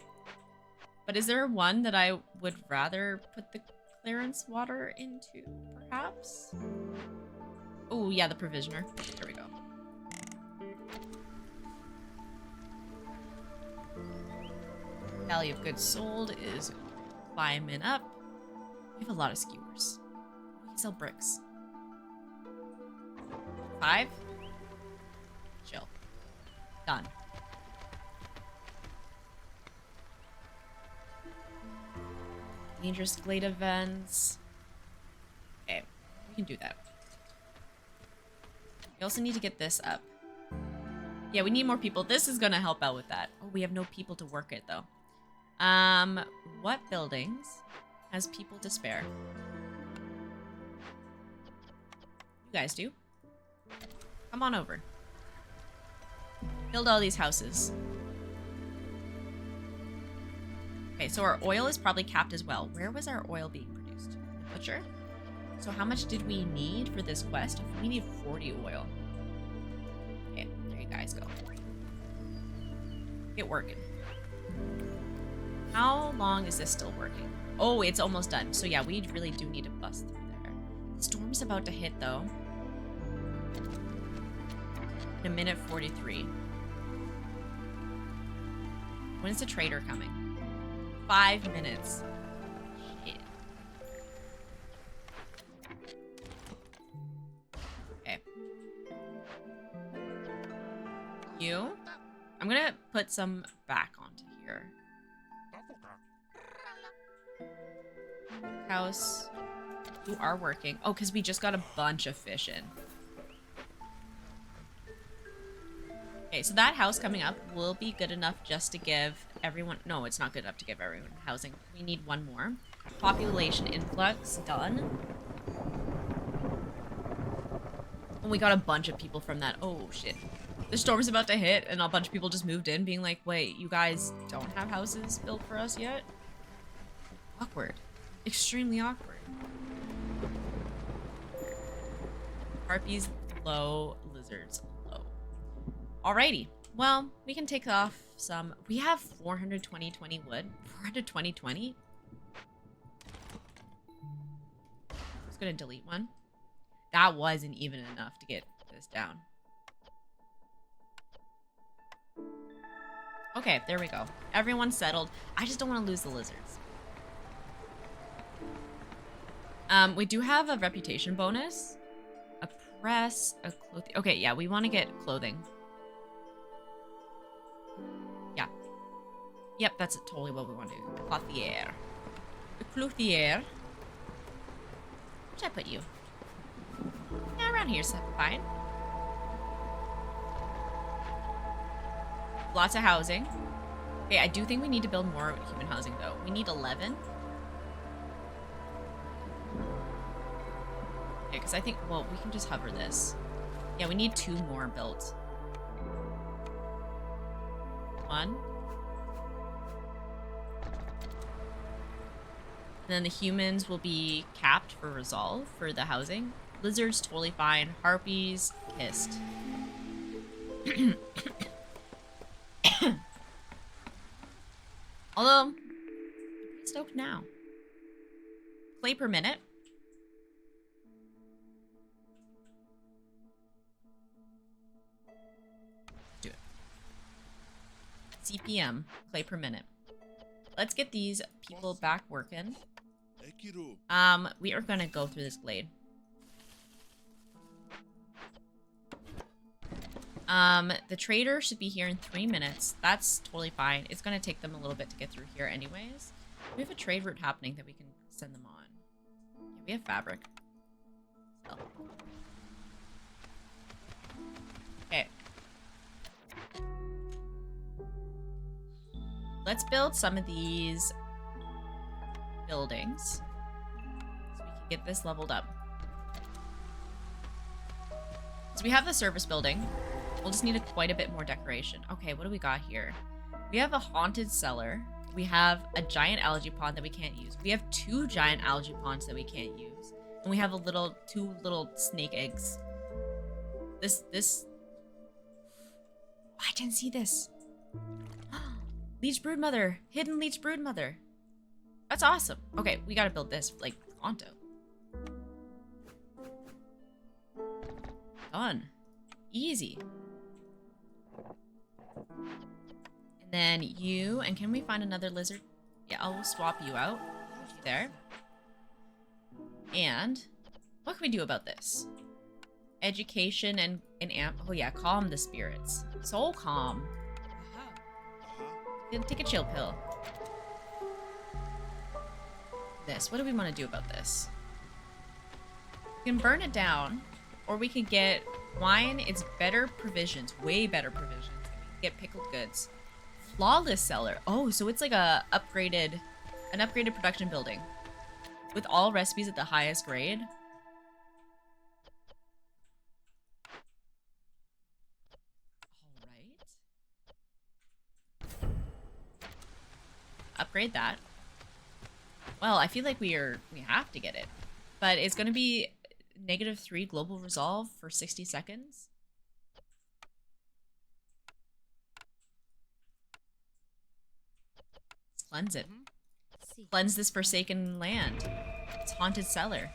But is there one that I would rather put the clearance water into, perhaps? Oh, yeah, the provisioner. There we go. Value of goods sold is climbing up. We have a lot of skewers. We can sell bricks. 5? Chill. Done. Dangerous glade events. Okay, we can do that. We also need to get this up. Yeah, we need more people. This is gonna help out with that. Oh, we have no people to work it though. What buildings has people to spare? You guys do. Come on over. Build all these houses. Okay, so our oil is probably capped as well. Where was our oil being produced? The butcher? So how much did we need for this quest? We need 40 oil. Okay, there you guys go. Get working. How long is this still working? Oh, it's almost done. So yeah, we really do need to bust through there. The storm's about to hit though. In 1:43. When is the trader coming? 5 minutes. Shit. Okay. You? I'm gonna put some back onto here. House. You are working. Oh, because we just got a bunch of fish in. Okay, so that house coming up will be good enough just to give everyone... No, it's not good enough to give everyone housing. We need one more. Population influx, done. And we got a bunch of people from that. Oh, shit. The storm's about to hit, and a bunch of people just moved in, being like, wait, you guys don't have houses built for us yet? Awkward. Extremely awkward. Harpies low, lizards low. Alrighty. Well, we can take off some... We have 420 wood. 420. I'm just gonna delete one. That wasn't even enough to get this down. Okay, there we go. Everyone's settled. I just don't want to lose the lizards. We do have a reputation bonus. A press, a clothing. Okay, yeah, we want to get clothing. Yeah. Yep, that's totally what we want to do. Clothier. The clothier. Where'd I put you? Yeah, around here's fine. Lots of housing. Okay, I do think we need to build more human housing, though. We need 11. Okay, because I think, well, we can just hover this. Yeah, we need 2 more built. 1. And then the humans will be capped for resolve for the housing. Lizards, totally fine. Harpies, kissed. Although, I'm pretty stoked now. Clay per minute. Do it. CPM, clay per minute. Let's get these people back working. We are gonna go through this glade. The trader should be here in 3 minutes. That's totally fine. It's gonna take them a little bit to get through here anyways. We have a trade route happening that we can send them on. Yeah, we have fabric. So. Okay. Let's build some of these buildings so we can get this leveled up. So we have the service building. We'll just need quite a bit more decoration. Okay, what do we got here? We have a haunted cellar. We have a giant algae pond that we can't use. We have 2 giant algae ponds that we can't use. And we have a 2 little snake eggs. This... I didn't see this. Leech broodmother. Hidden leech broodmother. That's awesome. Okay, we gotta build this, like, pronto. Done. Easy. And then you, and can we find another lizard? Yeah, I'll swap you out. Put you there. And what can we do about this? Education and amp. Oh yeah, calm the spirits. So calm. Take a chill pill. This. What do we want to do about this? We can burn it down, or we can get wine. It's better provisions, way better provisions. We can get pickled goods. Flawless cellar. Oh, so it's like an upgraded production building with all recipes at the highest grade. All right. Upgrade that. Well, I feel like we have to get it, but it's going to be -3 global resolve for 60 seconds. Let's cleanse it. Cleanse this forsaken land. It's haunted cellar.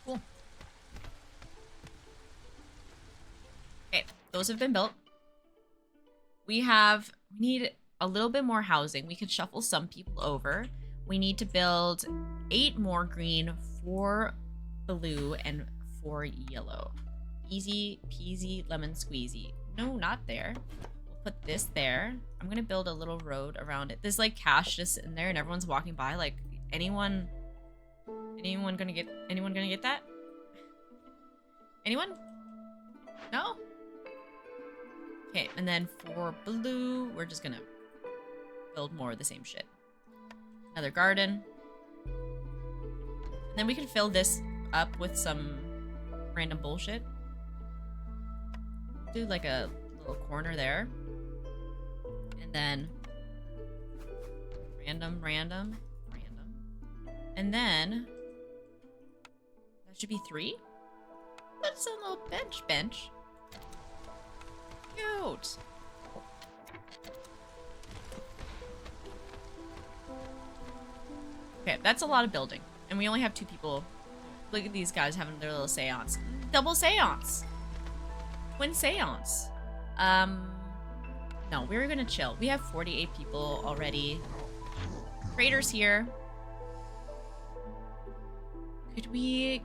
Cool. Okay, those have been built. We need a little bit more housing. We could shuffle some people over. We need to build 8 more green, 4 blue, and 4 yellow. Easy peasy lemon squeezy. No, not there. We'll put this there. I'm gonna build a little road around it. There's like cash just in there and everyone's walking by. Like, anyone gonna get that? Anyone? No? Okay, and then for blue, we're just gonna build more of the same shit. Another garden. And then we can fill this up with some random bullshit. Do like a little corner there. And then random. And then that should be 3. That's a little bench. Cute. Okay, that's a lot of building. And we only have 2 people. Look at these guys having their little seance. Double seance. Twin seance. No, we're gonna chill. We have 48 people already. Traders here. Could we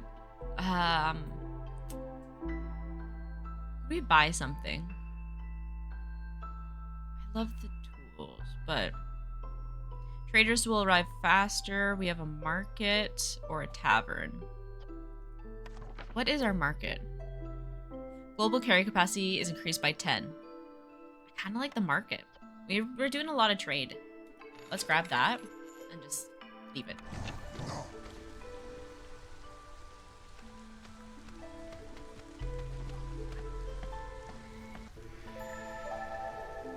buy something? I love the tools, but traders will arrive faster. We have a market or a tavern. What is our market? Global carry capacity is increased by 10. I kind of like the market. We're doing a lot of trade. Let's grab that and just leave it.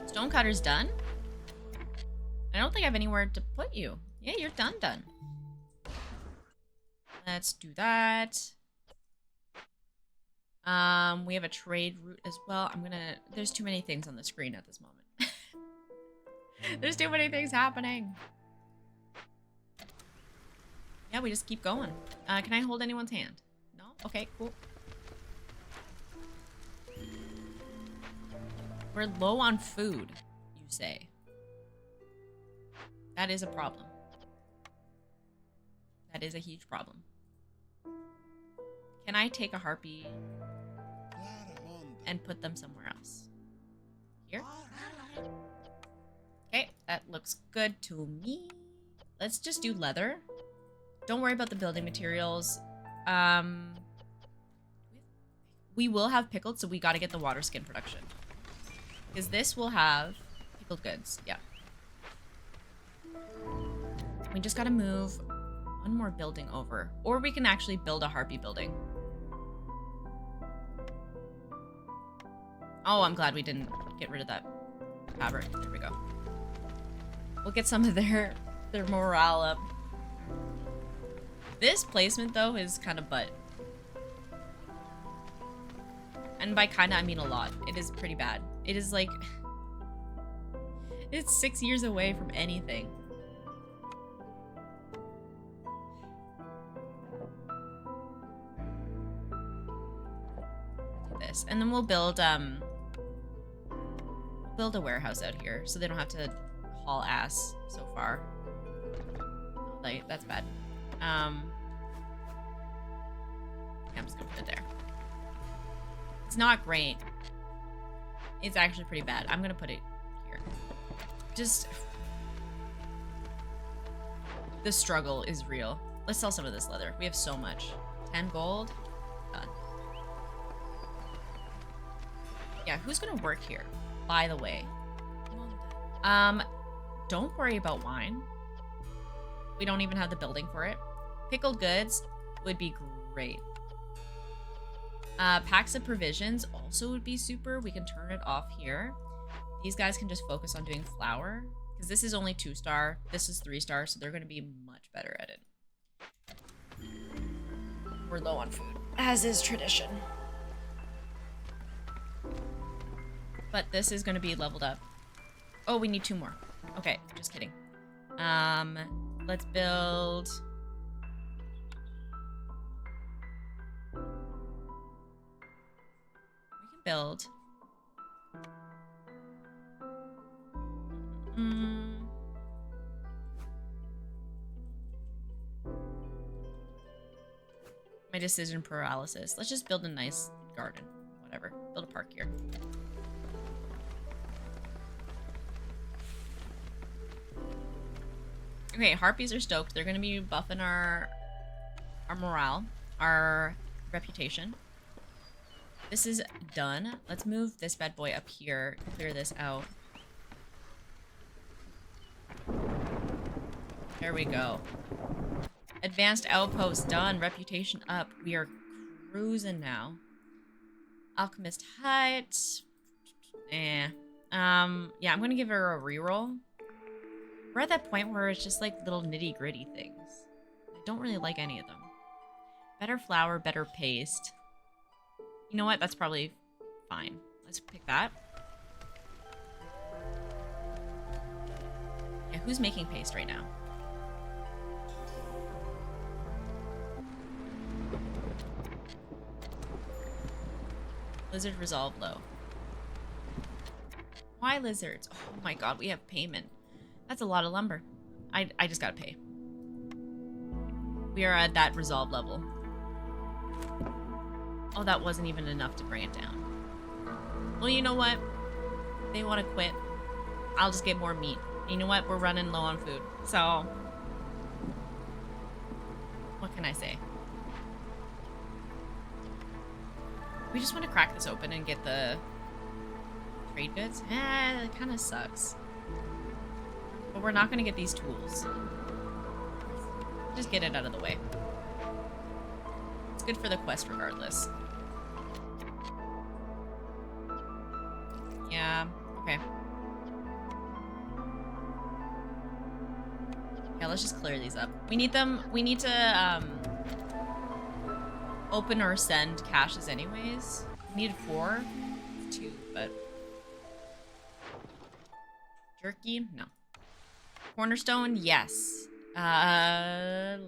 Stonecutter's done. I don't think I have anywhere to put you. Yeah, you're done. Let's do that. We have a trade route as well. There's too many things on the screen at this moment. There's too many things happening. Yeah, we just keep going. Can I hold anyone's hand? No? Okay, cool. We're low on food, you say. That is a problem. That is a huge problem. Can I take a harpy and put them somewhere else? Here? Okay, that looks good to me. Let's just do leather. Don't worry about the building materials. We will have pickled, so we gotta get the water skin production. Because this will have pickled goods, yeah. We just gotta move one more building over. Or we can actually build a harpy building. Oh, I'm glad we didn't get rid of that fabric. There we go. We'll get some of their morale up. This placement, though, is kind of butt. And by kinda, I mean a lot. It is pretty bad. It is like... It's 6 years away from anything. Do this. And then we'll build a warehouse out here so they don't have to haul ass so far. Like, that's bad. I'm just gonna put it there. It's not great. It's actually pretty bad. I'm gonna put it here. Just... The struggle is real. Let's sell some of this leather. We have so much. 10 gold. Done. Yeah, who's gonna work here? By the way. Don't worry about wine. We don't even have the building for it. Pickled goods would be great. Packs of provisions also would be super. We can turn it off here. These guys can just focus on doing flour. Because this is only 2-star. This is 3-star, so they're going to be much better at it. We're low on food, as is tradition. But this is going to be leveled up. Oh, we need 2 more. Okay, just kidding. Let's build... build. My decision paralysis. Let's just build a nice garden. Whatever. Build a park here. Okay, harpies are stoked. They're gonna be buffing our morale, our reputation. This is done. Let's move this bad boy up here. Clear this out. There we go. Advanced outpost done. Reputation up. We are cruising now. Alchemist Hut. Yeah, I'm gonna give her a reroll. We're at that point where it's just like little nitty-gritty things. I don't really like any of them. Better flour, better paste. You know what? That's probably fine. Let's pick that. Yeah, who's making paste right now? Lizard resolve low. Why lizards? Oh my god, we have payment. That's a lot of lumber. I just gotta pay. We are at that resolve level. Oh, that wasn't even enough to bring it down. Well, you know what? If they want to quit, I'll just get more meat. You know what? We're running low on food. So, what can I say? We just want to crack this open and get the trade goods. It kind of sucks. But we're not going to get these tools. Just get it out of the way. It's good for the quest regardless. Yeah, okay. Yeah, let's just clear these up. We need to, open or send caches anyways. We need 4. 2, but... Jerky? No. Cornerstone? Yes.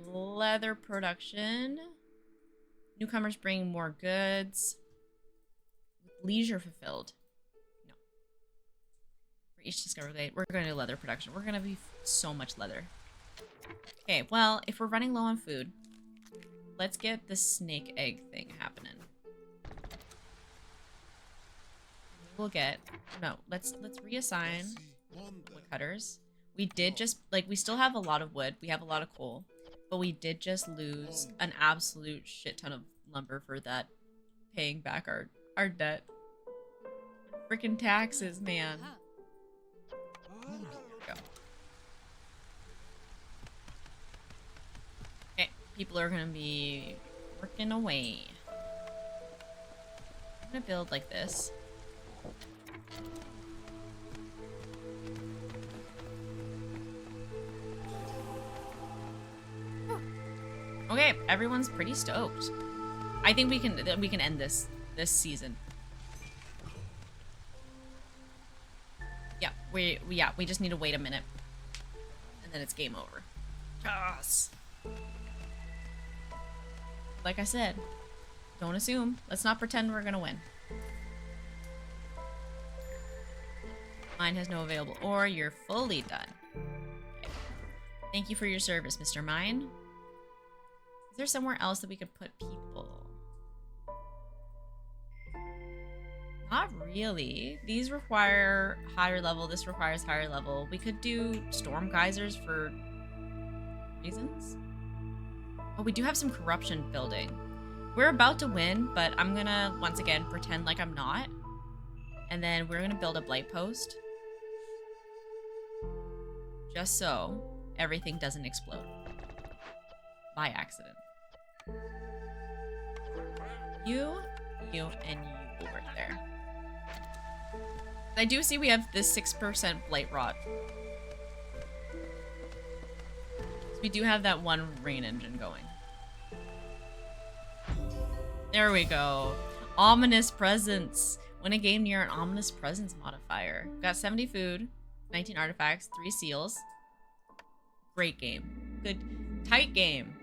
Leather production. Newcomers bring more goods. Leisure fulfilled. No. For each discovered day, we're going to do leather production. We're going to be so much leather. Okay, well, if we're running low on food, let's get the snake egg thing happening. We'll get let's reassign wood cutters. We did just we still have a lot of wood. We have a lot of coal, but we did just lose an absolute shit ton of lumber for that paying back our debt. Freaking taxes, man. There we go. Okay, people are gonna be working away. I'm gonna build like this. Okay, everyone's pretty stoked. I think we can end this season. Yeah, we just need to wait a minute. And then it's game over. Yes. Like I said, don't assume. Let's not pretend we're gonna win. Mine has no available ore. You're fully done. Okay. Thank you for your service, Mr. Mine. Is there somewhere else that we could put people? Not really. These require higher level. This requires higher level. We could do storm geysers for reasons. Oh, we do have some corruption building. We're about to win, but I'm gonna, once again, pretend like I'm not. And then we're gonna build a blight post. Just so everything doesn't explode. By accident. You, and you will work there. I do see we have this 6% blight rot. So we do have that one rain engine going. There we go. Ominous presence. Win a game near an ominous presence modifier. Got 70 food, 19 artifacts, 3 seals. Great game. Good, tight game.